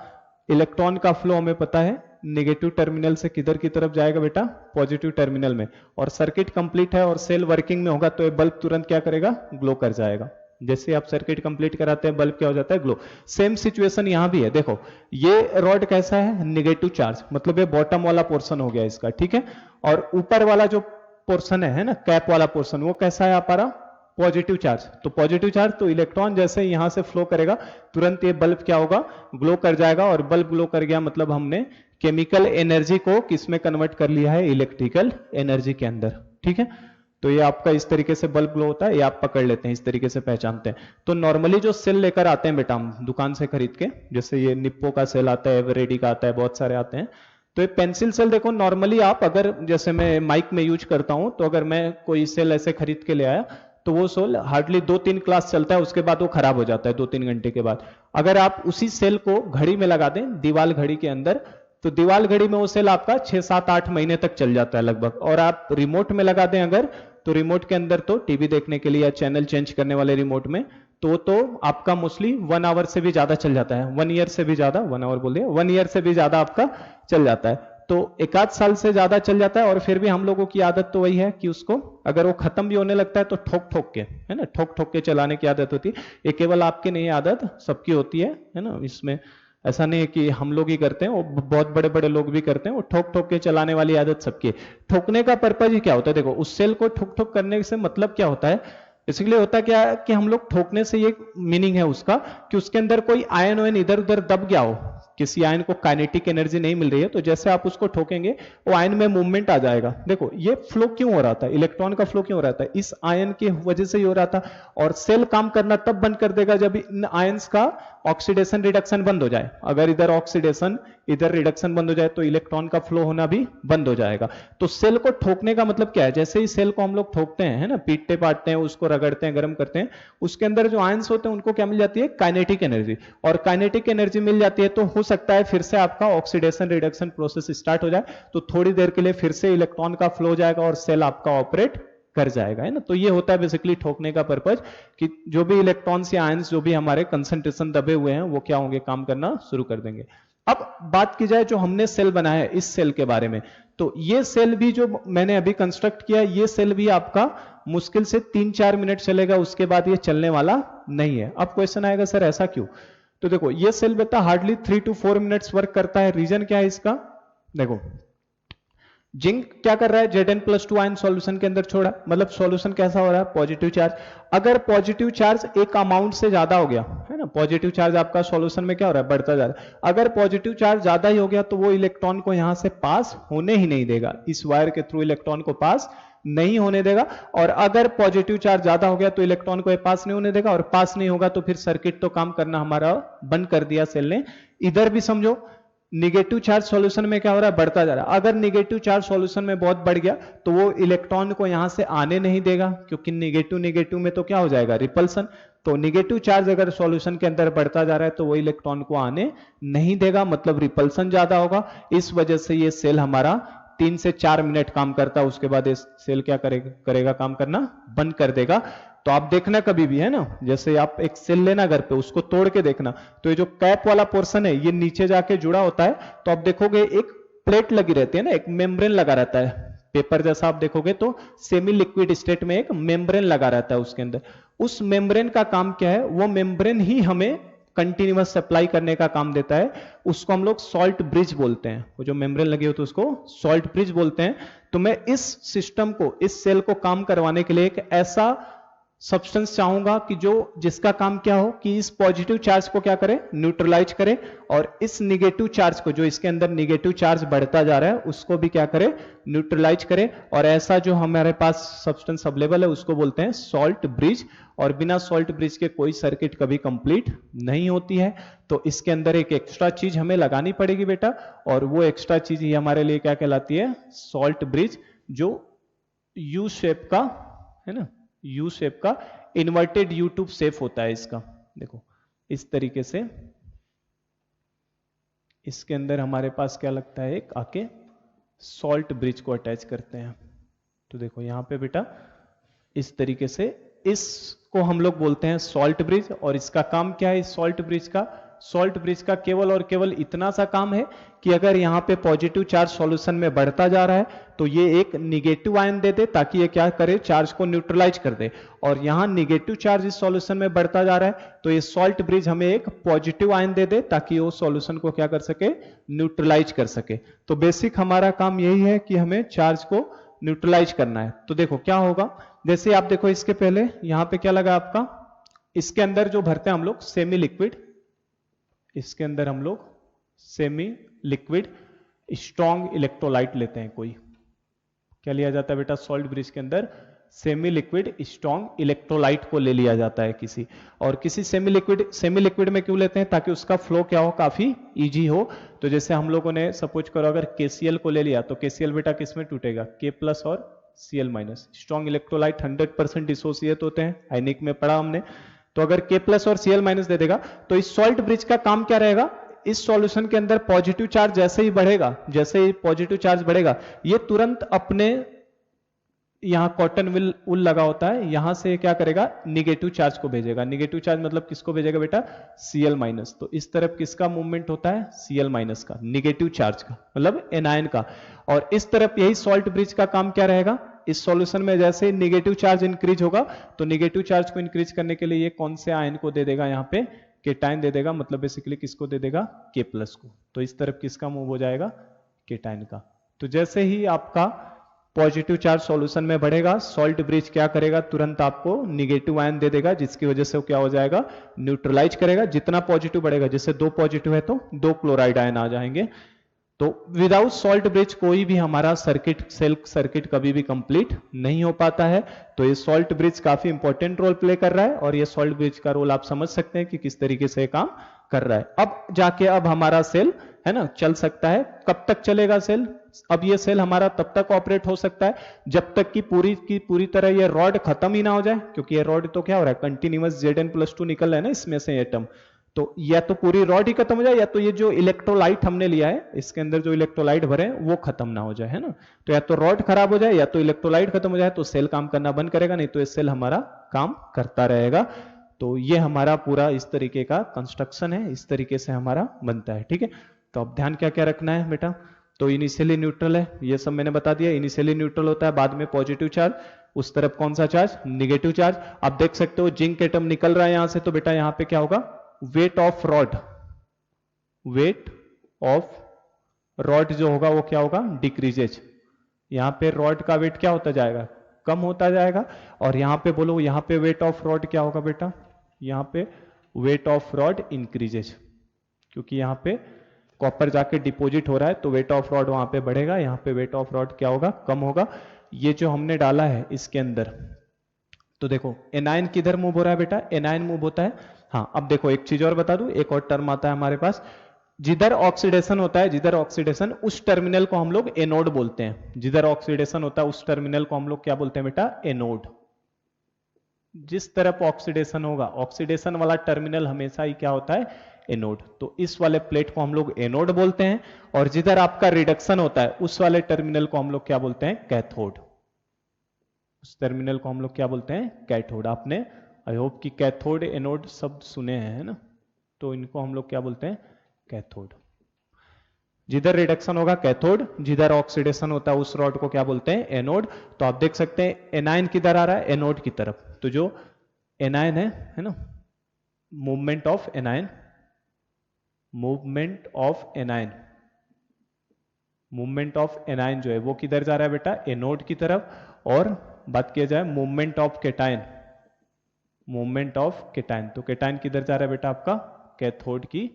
इलेक्ट्रॉन का फ्लो हमें पता है नेगेटिव टर्मिनल से किधर की तरफ जाएगा बेटा, पॉजिटिव टर्मिनल में, और सर्किट कंप्लीट है और सेल वर्किंग में होगा, तो ये बल्ब तुरंत क्या करेगा, ग्लो कर जाएगा। जैसे आप सर्किट कंप्लीट कराते हैं, बल्ब क्या हो जाता है, ग्लो। सेम सिचुएशन यहां भी है। देखो ये रॉड कैसा है, निगेटिव चार्ज, मतलब ये बॉटम वाला पोर्शन हो गया इसका, ठीक है। और ऊपर वाला जो पोर्शन है ना, कैप वाला पोर्शन, वो कैसा है हमारा, पॉजिटिव चार्ज। तो पॉजिटिव चार्ज, तो इलेक्ट्रॉन जैसे यहां से फ्लो करेगा तुरंत ये बल्ब क्या होगा, ग्लो कर जाएगा। और बल्ब ग्लो कर गया मतलब हमने केमिकल एनर्जी को किस में कन्वर्ट कर लिया है, इलेक्ट्रिकल एनर्जी के अंदर, ठीक है। तो ये आपका इस तरीके से बल्ब ग्लो होता है, ये आप पकड़ लेते हैं, इस तरीके से पहचानते हैं। तो नॉर्मली जो सेल लेकर आते हैं बेटा हम दुकान से खरीद के, जैसे ये निप्पो का सेल आता है, एवरेडी का आता है, बहुत सारे आते हैं। तो ये पेंसिल सेल देखो नॉर्मली आप अगर, जैसे मैं माइक में यूज करता हूं, तो अगर मैं कोई सेल ऐसे खरीद के ले आया, तो वो सेल हार्डली 2-3 क्लास चलता है, उसके बाद वो खराब हो जाता है 2-3 घंटे के बाद। अगर आप उसी सेल को घड़ी में लगा दें, दीवाल घड़ी के अंदर, तो दीवाल घड़ी में वो सेल आपका 6-7-8 महीने तक चल जाता है लगभग। और आप रिमोट में लगा दें अगर, तो रिमोट के अंदर तो टीवी देखने के लिए या चैनल चेंज करने वाले रिमोट में, तो आपका मोस्टली 1 आवर से भी ज्यादा चल जाता है, 1 ईयर से भी ज्यादा, 1 आवर बोल दिया, 1 ईयर से भी ज्यादा आपका चल जाता है। तो 1-8 साल से ज्यादा चल जाता है। और फिर भी हम लोगों की आदत तो वही है कि उसको अगर वो खत्म भी होने लगता है तो ठोक ठोक के, है ना, ठोक ठोक के चलाने की आदत होती है। ये केवल आपकी नहीं आदत, सबकी होती है ना। इसमें ऐसा नहीं है कि हम लोग ही करते हैं, वो बहुत बड़े बड़े लोग भी करते हैं, वो ठोक ठोक के चलाने वाली आदत सबकी है। ठोकने का पर्पज ही क्या होता है, देखो उस सेल को ठोक ठोक करने से मतलब क्या होता है, इसलिए होता क्या है कि हम लोग ठोकने से ये मीनिंग है उसका कि उसके अंदर कोई आयन वायन इधर उधर दब गया हो, किसी आयन को काइनेटिक एनर्जी नहीं मिल रही है, तो जैसे आप उसको ठोकेंगे वो आयन में मूवमेंट आ जाएगा। देखो ये फ्लो क्यों हो रहा था, इलेक्ट्रॉन का फ्लो क्यों हो रहा था, इस आयन की वजह से ही हो रहा था। और सेल काम करना तब बंद कर देगा जब इन आयंस का ऑक्सीडेशन रिडक्शन बंद हो जाए। अगर इधर ऑक्सीडेशन इधर रिडक्शन बंद हो जाए तो इलेक्ट्रॉन का फ्लो होना भी बंद हो जाएगा। तो सेल को ठोकने का मतलब क्या है, जैसे ही सेल को हम लोग ठोकते हैं, है ना, पीटते पाटते हैं, उसको रगड़ते हैं, गर्म करते हैं, उसके अंदर जो आयंस होते हैं उनको क्या मिल जाती है, काइनेटिक एनर्जी। और काइनेटिक एनर्जी मिल जाती है तो हो सकता है फिर से आपका ऑक्सीडेशन रिडक्शन प्रोसेस स्टार्ट हो जाए, तो थोड़ी देर के लिए फिर से इलेक्ट्रॉन का फ्लो हो जाएगा और सेल आपका ऑपरेट कर जाएगा, है ना। तो ये होता है बेसिकली ठोकने का पर्पज, कि जो भी इलेक्ट्रॉन्स या आयंस जो भी हमारे कंसंट्रेशन दबे हुए हैं वो क्या होंगे, काम करना शुरू कर देंगे। अब बात की जाए जो हमने सेल बनाया है इस सेल के बारे में, तो ये सेल भी जो मैंने अभी कंस्ट्रक्ट किया, ये सेल भी आपका मुश्किल से 3-4 मिनट चलेगा, उसके बाद ये चलने वाला नहीं है। अब क्वेश्चन आएगा सर ऐसा क्यों, तो देखो ये सेल बेटा हार्डली 3 to 4 मिनट्स वर्क करता है। रीजन क्या है इसका, देखो जिंक क्या कर रहा है, Zn+2 आयन सॉल्यूशन के अंदर छोड़ा, मतलब सॉल्यूशन कैसा हो रहा है, पॉजिटिव चार्ज। अगर पॉजिटिव चार्ज एक अमाउंट से ज्यादा हो गया है ना, पॉजिटिव चार्ज आपका सॉल्यूशन में क्या हो रहा है, बढ़ता जा रहा है। अगर पॉजिटिव चार्ज ज्यादा ही हो गया तो वो इलेक्ट्रॉन को यहां से पास होने ही नहीं देगा, इस वायर के थ्रू इलेक्ट्रॉन को पास नहीं होने देगा। और अगर पॉजिटिव चार्ज ज्यादा हो गया तो इलेक्ट्रॉन को पास नहीं होने देगा, और पास नहीं होगा तो फिर सर्किट तो काम करना हमारा बंद कर दिया सेल ने। इधर भी समझो, निगेटिव चार्ज सॉल्यूशन में क्या हो रहा है, बढ़ता जा रहा है। अगर निगेटिव चार्ज सॉल्यूशन में बहुत बढ़ गया तो वो इलेक्ट्रॉन को यहां से आने नहीं देगा, क्योंकि निगेटिव निगेटिव में तो क्या हो जाएगा, रिपल्सन। तो निगेटिव चार्ज अगर सॉल्यूशन के अंदर बढ़ता जा रहा है तो वो इलेक्ट्रॉन को आने नहीं देगा, मतलब रिपल्सन ज्यादा होगा। इस वजह से ये सेल हमारा 3 से 4 मिनट काम करता है, उसके बाद ये सेल क्या करेगा काम करना बंद कर देगा। तो आप देखना कभी भी है ना, जैसे आप एक सेल लेना घर पे, उसको तोड़ के देखना, तो ये जो कैप वाला पोर्शन है ये नीचे जाके जुड़ा होता है, तो आप देखोगे एक प्लेट लगी रहती है ना, एक मेम्ब्रेन लगा रहता है, पेपर जैसा आप देखोगे तो सेमी लिक्विड स्टेट में एक मेम्ब्रेन लगा रहता है उसके अंदर। उस मेम्ब्रेन का काम क्या है, वो मेम्ब्रेन ही हमें कंटिन्यूअस सप्लाई करने का काम देता है, उसको हम लोग सॉल्ट ब्रिज बोलते हैं। वो जो मेम्ब्रेन लगी होती है उसको सॉल्ट ब्रिज बोलते हैं। तो मैं इस सिस्टम को, इस सेल को काम करवाने के लिए एक ऐसा सब्सटेंस चाहूंगा कि जिसका काम क्या हो कि इस पॉजिटिव चार्ज को क्या करे, न्यूट्रलाइज करे, और इस निगेटिव चार्ज को, जो इसके अंदर निगेटिव चार्ज बढ़ता जा रहा है उसको भी क्या करे, न्यूट्रलाइज करे। और ऐसा जो हमारे पास सब्सटेंस अवेलेबल है उसको बोलते हैं सॉल्ट ब्रिज। और बिना सॉल्ट ब्रिज के कोई सर्किट कभी कंप्लीट नहीं होती है। तो इसके अंदर एक एक्स्ट्रा चीज हमें लगानी पड़ेगी बेटा, और वो एक्स्ट्रा चीज ही हमारे लिए क्या कहलाती है, सॉल्ट ब्रिज, जो यू शेप का है ना, यू शेप का इन्वर्टेड यू ट्यूब शेप होता है इसका। देखो इस तरीके से इसके अंदर हमारे पास क्या लगता है, एक आके सॉल्ट ब्रिज को अटैच करते हैं। तो देखो यहां पे बेटा इस तरीके से, इसको हम लोग बोलते हैं सॉल्ट ब्रिज। और इसका काम क्या है, इस सॉल्ट ब्रिज का, सॉल्ट ब्रिज का केवल और केवल इतना सा काम है कि अगर यहां पे पॉजिटिव चार्ज सॉल्यूशन में बढ़ता जा रहा है तो ये एक निगेटिव आयन दे दे, ताकि ये क्या करे, चार्ज को न्यूट्रलाइज कर दे। और यहां निगेटिव चार्ज इस सॉल्यूशन में बढ़ता जा रहा है तो ये सॉल्ट ब्रिज हमें एक पॉजिटिव आयन दे दे, ताकि वो सॉल्यूशन को क्या कर सके, न्यूट्रलाइज कर सके। तो बेसिक हमारा काम यही है कि हमें चार्ज को न्यूट्रलाइज करना है। तो देखो क्या होगा, जैसे आप देखो इसके पहले यहां पे क्या लगा आपका, इसके अंदर जो भरते हैं हम लोग सेमी लिक्विड, इसके अंदर हम लोग सेमी लिक्विड स्ट्रॉन्ग इलेक्ट्रोलाइट लेते हैं। कोई क्या लिया जाता है बेटा, सॉल्ट ब्रिज के अंदर सेमी लिक्विड स्ट्रॉन्ग इलेक्ट्रोलाइट को ले लिया जाता है किसी। और किसी सेमी लिक्विड में क्यों लेते हैं, ताकि उसका फ्लो क्या हो, काफी इजी हो। तो जैसे हम लोगों ने सपोज करो अगर KCl को ले लिया, तो KCl बेटा किस में टूटेगा, K+ और Cl-। स्ट्रॉन्ग इलेक्ट्रोलाइट 100% डिसोसिएट होते हैं, आयनिक में पढ़ा हमने। तो अगर K+ और Cl- दे देगा तो इस सॉल्ट ब्रिज का काम क्या रहेगा, इस सॉल्यूशन के अंदर पॉजिटिव चार्ज जैसे ही बढ़ेगा, जैसे ही पॉजिटिव चार्ज बढ़ेगा, ये तुरंत अपने यहां कॉटन वूल लगा होता है, यहां से क्या करेगा, निगेटिव चार्ज को भेजेगा। निगेटिव चार्ज मतलब किसको भेजेगा बेटा, Cl-। तो इस तरफ किसका मूवमेंट होता है, Cl- का, निगेटिव चार्ज का, मतलब एनायन का। और इस तरफ यही सॉल्ट ब्रिज का काम क्या रहेगा, इस सॉल्यूशन में जैसे निगेटिव चार्ज इंक्रीज होगा तो निगेटिव चार्ज को इंक्रीज करने के लिए ये कौन से आयन को दे देगा, यहाँ पे केटायन दे देगा, मतलब बेसिकली किसको दे देगा, K+ को। तो इस तरफ किसका मूव हो जाएगा, केटायन का। तो जैसे ही आपका पॉजिटिव चार्ज सॉल्यूशन में बढ़ेगा, सॉल्ट ब्रिज क्या करेगा, तुरंत आपको निगेटिव आयन दे देगा, जिसकी वजह से वो क्या हो जाएगा, न्यूट्रलाइज करेगा। जितना पॉजिटिव बढ़ेगा, जैसे 2 पॉजिटिव है तो 2 क्लोराइड आयन आ जाएंगे। तो विदाउट सॉल्ट ब्रिज कोई भी हमारा सर्किट, सेल्फ सर्किट कभी भी कंप्लीट नहीं हो पाता है। तो ये सॉल्ट ब्रिज काफी इंपॉर्टेंट रोल प्ले कर रहा है, और ये सॉल्ट ब्रिज का रोल आप समझ सकते हैं कि किस तरीके से काम कर रहा है। अब जाके अब हमारा सेल है ना चल सकता है। कब तक चलेगा सेल, अब ये सेल हमारा तब तक ऑपरेट हो सकता है जब तक कि पूरी तरह ये रॉड खत्म ही ना हो जाए, क्योंकि ये रॉड तो क्या हो रहा है, कंटिन्यूअस Zn+2 निकल रहा है ना इसमें से एटम। तो या तो पूरी रॉड ही खत्म हो जाए, या तो ये जो इलेक्ट्रोलाइट हमने लिया है, इसके अंदर जो इलेक्ट्रोलाइट भरे हैं वो खत्म ना हो जाए, है ना। तो या तो रॉड खराब हो जाए या तो इलेक्ट्रोलाइट खत्म हो जाए, तो सेल काम करना बंद करेगा, नहीं तो ये सेल हमारा काम करता रहेगा। तो ये हमारा पूरा इस तरीके का कंस्ट्रक्शन है, इस तरीके से हमारा बनता है, ठीक है। तो अब ध्यान क्या क्या रखना है बेटा, तो इनिशियली न्यूट्रल है, ये सब मैंने बता दिया, इनिशियली न्यूट्रल होता है, बाद में पॉजिटिव चार्ज, उस तरफ कौन सा चार्ज, निगेटिव चार्ज। आप देख सकते हो जिंक एटम निकल रहा है यहां से, तो बेटा यहां पे क्या होगा, weight of rod, weight of rod जो होगा वो क्या होगा, डिक्रीजेज, यहाँ पे रॉड का वेट क्या होता जाएगा, कम होता जाएगा। और यहाँ पे बोलो, यहाँ पे वेट ऑफ रॉड क्या होगा बेटा, यहाँ पे वेट ऑफ रॉड इंक्रीजेज, क्योंकि यहाँ पे कॉपर जाके डिपॉजिट हो रहा है तो वेट ऑफ रॉड वहां पे बढ़ेगा, यहाँ पे वेट ऑफ रॉड क्या होगा, कम होगा। ये जो हमने डाला है इसके अंदर, तो देखो एनायन किधर मूव हो रहा है बेटा, एनायन मूव होता है। हाँ अब देखो एक चीज और बता दूं, एक और टर्म आता है हमारे पास, जिधर ऑक्सीडेशन होता है, जिधर ऑक्सीडेशन, उस टर्मिनल को हम लोग एनोड बोलते हैं। जिधर ऑक्सीडेशन होता है उस टर्मिनल को हम लोग क्या बोलते हैं बेटा, एनोड। जिस तरफ ऑक्सीडेशन होगा, ऑक्सीडेशन वाला टर्मिनल हमेशा ही क्या होता है, एनोड। तो इस वाले प्लेट को हम लोग एनोड बोलते हैं, और जिधर आपका रिडक्शन होता है उस वाले टर्मिनल को हम लोग क्या बोलते हैं, कैथोड। उस टर्मिनल को हम लोग क्या बोलते हैं, कैथोड। आपने आई होप कि कैथोड एनोड शब्द सुने हैं, है ना, तो इनको हम लोग क्या बोलते हैं, कैथोड। जिधर रिडक्शन होगा कैथोड, जिधर ऑक्सीडेशन होता है उस रॉड को क्या बोलते हैं, एनोड। तो आप देख सकते हैं एनायन किधर आ रहा है, एनोड की तरफ। तो जो एनायन है ना, movement of anion, movement of anion, movement of anion जो है वो किधर जा रहा है बेटा, एनोड की तरफ। और बात किया जाए movement of cation, movement of cation, तो केटायन किधर जा रहा है बेटा आपका, कैथोड की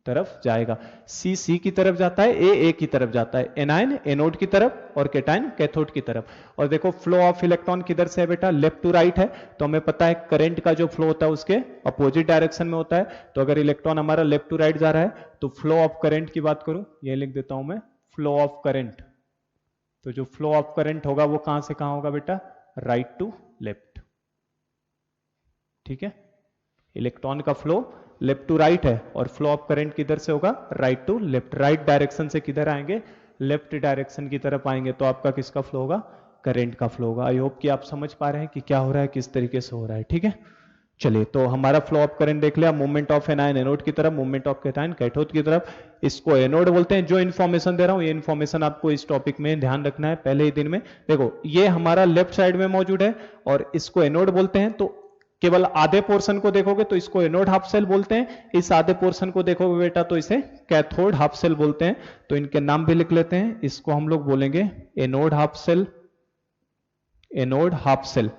तरफ जाएगा। सी की तरफ जाता है, ए की तरफ जाता है, एनायन एनोड की तरफ और केटायन कैथोड की तरफ। और देखो फ्लो ऑफ इलेक्ट्रॉन किधर से है बेटा, लेफ्ट टू राइट है, तो हमें पता है करंट का जो फ्लो होता है उसके अपोजिट डायरेक्शन में होता है। तो अगर इलेक्ट्रॉन हमारा लेफ्ट टू राइट जा रहा है तो फ्लो ऑफ करंट की बात करूं, ये लिख देता हूं मैं, फ्लो ऑफ करंट। तो जो फ्लो ऑफ करंट होगा वो कहां से कहां होगा बेटा, राइट टू लेफ्ट। ठीक है, इलेक्ट्रॉन का फ्लो लेफ्ट टू राइट है और फ्लो ऑफ करंट किधर से होगा, right to left. Right direction से किधर आएंगे, लेफ्ट डायरेक्शन की तरफ आएंगे, तो आपका किसका फ्लो होगा, करंट का फ्लो होगा। आई होप कि आप समझ पा रहे हैं कि क्या हो रहा है, किस तरीके से हो रहा है। ठीक है, चलिए तो हमारा फ्लो ऑफ करंट देख लिया, मूवमेंट ऑफ एनायन एनोड की तरफ, मूवमेंट ऑफ कैटायन कैथोड की तरफ। इसको एनोड बोलते हैं। जो इन्फॉर्मेशन दे रहा हूं ये इन्फॉर्मेशन आपको इस टॉपिक में ध्यान रखना है पहले ही दिन में। देखो ये हमारा लेफ्ट साइड में मौजूद है और इसको एनोड बोलते हैं। तो केवल आधे पोर्शन को देखोगे तो इसको एनोड हाफ सेल बोलते हैं, इस आधे पोर्शन को देखोगे बेटा तो इसे कैथोड हाफ सेल बोलते हैं। तो इनके नाम भी लिख लेते हैं, इसको हम लोग बोलेंगे anode half cell, anode half cell.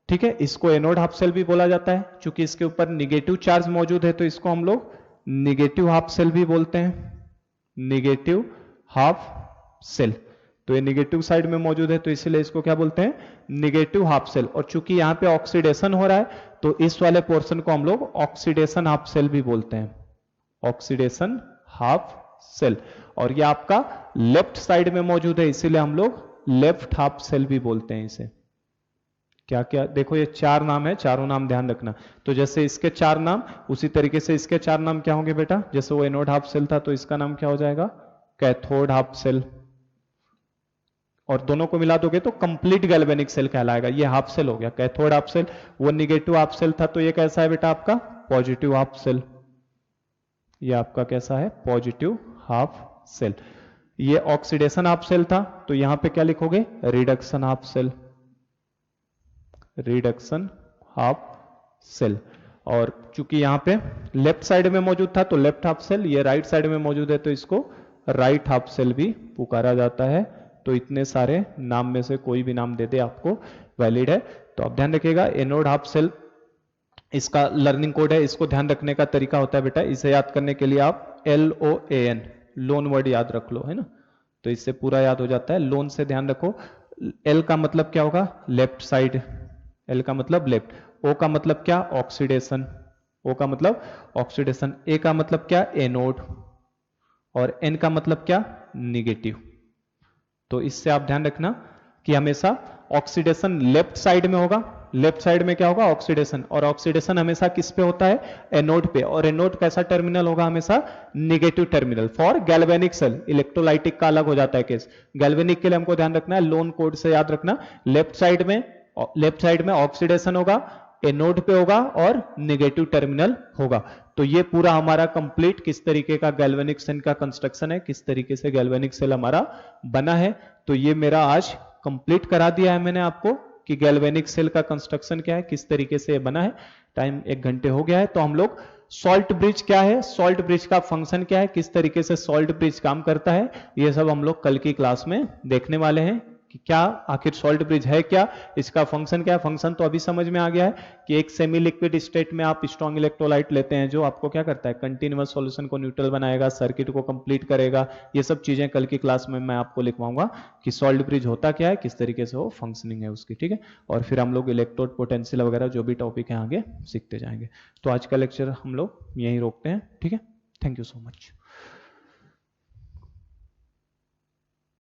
ठीक है, इसको एनोड हाफ सेल भी बोला जाता है, क्योंकि इसके ऊपर निगेटिव चार्ज मौजूद है तो इसको हम लोग निगेटिव हाफ सेल भी बोलते हैं, निगेटिव हाफ सेल। तो ये निगेटिव साइड में मौजूद है तो इसीलिए इसको क्या बोलते हैं, निगेटिव हाफ सेल। और चूंकि यहां पे ऑक्सीडेशन हो रहा है तो इस वाले पोर्शन को हम लोग ऑक्सीडेशन हाफ सेल भी बोलते हैं, ऑक्सीडेशन हाफ सेल। और ये आपका लेफ्ट साइड में मौजूद है इसीलिए हम लोग लेफ्ट हाफ सेल भी बोलते हैं इसे। क्या क्या देखो ये चार नाम है, चारों नाम ध्यान रखना। तो जैसे इसके चार नाम उसी तरीके से इसके चार नाम क्या होंगे बेटा, जैसे वो एनोड हाफ सेल था तो इसका नाम क्या हो जाएगा, कैथोड हाफ सेल। और दोनों को मिला दोगे तो कंप्लीट गैल्वेनिक सेल कहलाएगा। ये हाफ सेल हो गया कैथोड हाफ सेल, वो निगेटिव हाफ सेल था तो ये कैसा है बेटा आपका, पॉजिटिव हाफ सेल। ये आपका कैसा है, पॉजिटिव हाफ सेल। ये ऑक्सीडेशन हाफ सेल था तो यहां पे क्या लिखोगे, reduction half cell, reduction half cell. और चूंकि यहां पे लेफ्ट साइड में मौजूद था तो लेफ्ट हाफ सेल, ये राइट साइड में मौजूद है तो इसको राइट हाफ सेल भी पुकारा जाता है। तो इतने सारे नाम में से कोई भी नाम दे दे आपको वैलिड है। तो आप ध्यान रखिएगा एनोड हाफ सेल इसका लर्निंग कोड है। इसको ध्यान रखने का तरीका होता है बेटा, इसे याद करने के लिए आप LOAN लोन वर्ड याद रख लो, है ना, तो इससे पूरा याद हो जाता है। लोन से ध्यान रखो, L का मतलब क्या होगा, लेफ्ट साइड, L का मतलब लेफ्ट, O का मतलब क्या, ऑक्सीडेशन, O का मतलब ऑक्सीडेशन, A का मतलब क्या, एनोड, और N का मतलब क्या, निगेटिव। तो इससे आप ध्यान रखना कि हमेशा ऑक्सीडेशन लेफ्ट साइड में होगा। लेफ्ट साइड में क्या होगा, ऑक्सीडेशन, और ऑक्सीडेशन हमेशा किस पे होता है, एनोड पे। और एनोड कैसा टर्मिनल होगा, हमेशा negative terminal. For galvanic cell, electrolytic का अलग हो जाता है केस, गैल्वेनिक के लिए हमको ध्यान रखना है, लोन कोड से याद रखना, लेफ्ट साइड में ऑक्सीडेशन होगा, एनोड पे होगा और निगेटिव टर्मिनल होगा। तो ये पूरा हमारा कंप्लीट किस तरीके का गैल्वेनिक सेल का कंस्ट्रक्शन है, किस तरीके से गैल्वेनिक सेल हमारा बना है। तो ये मेरा आज कंप्लीट करा दिया है मैंने आपको कि गैल्वेनिक सेल का कंस्ट्रक्शन क्या है, किस तरीके से ये बना है। टाइम 1 घंटे हो गया है। तो हम लोग सॉल्ट ब्रिज क्या है, सॉल्ट ब्रिज का फंक्शन क्या है, किस तरीके से सॉल्ट ब्रिज काम करता है, ये सब हम लोग कल की क्लास में देखने वाले हैं। कि क्या आखिर सॉल्ट ब्रिज है क्या, इसका फंक्शन क्या है। फंक्शन तो अभी समझ में आ गया है कि एक सेमी लिक्विड स्टेट में आप स्ट्रॉन्ग इलेक्ट्रोलाइट लेते हैं जो आपको क्या करता है, कंटिन्यूअस सॉल्यूशन को न्यूट्रल बनाएगा, सर्किट को कंप्लीट करेगा। ये सब चीजें कल की क्लास में मैं आपको लिखवाऊंगा कि सॉल्ट ब्रिज होता क्या है, किस तरीके से वो फंक्शनिंग है उसकी, ठीक है। और फिर हम लोग इलेक्ट्रोड पोटेंशियल वगैरह जो भी टॉपिक है आगे सीखते जाएंगे। तो आज का लेक्चर हम लोग यहीं रोकते हैं, ठीक है। Thank you so much.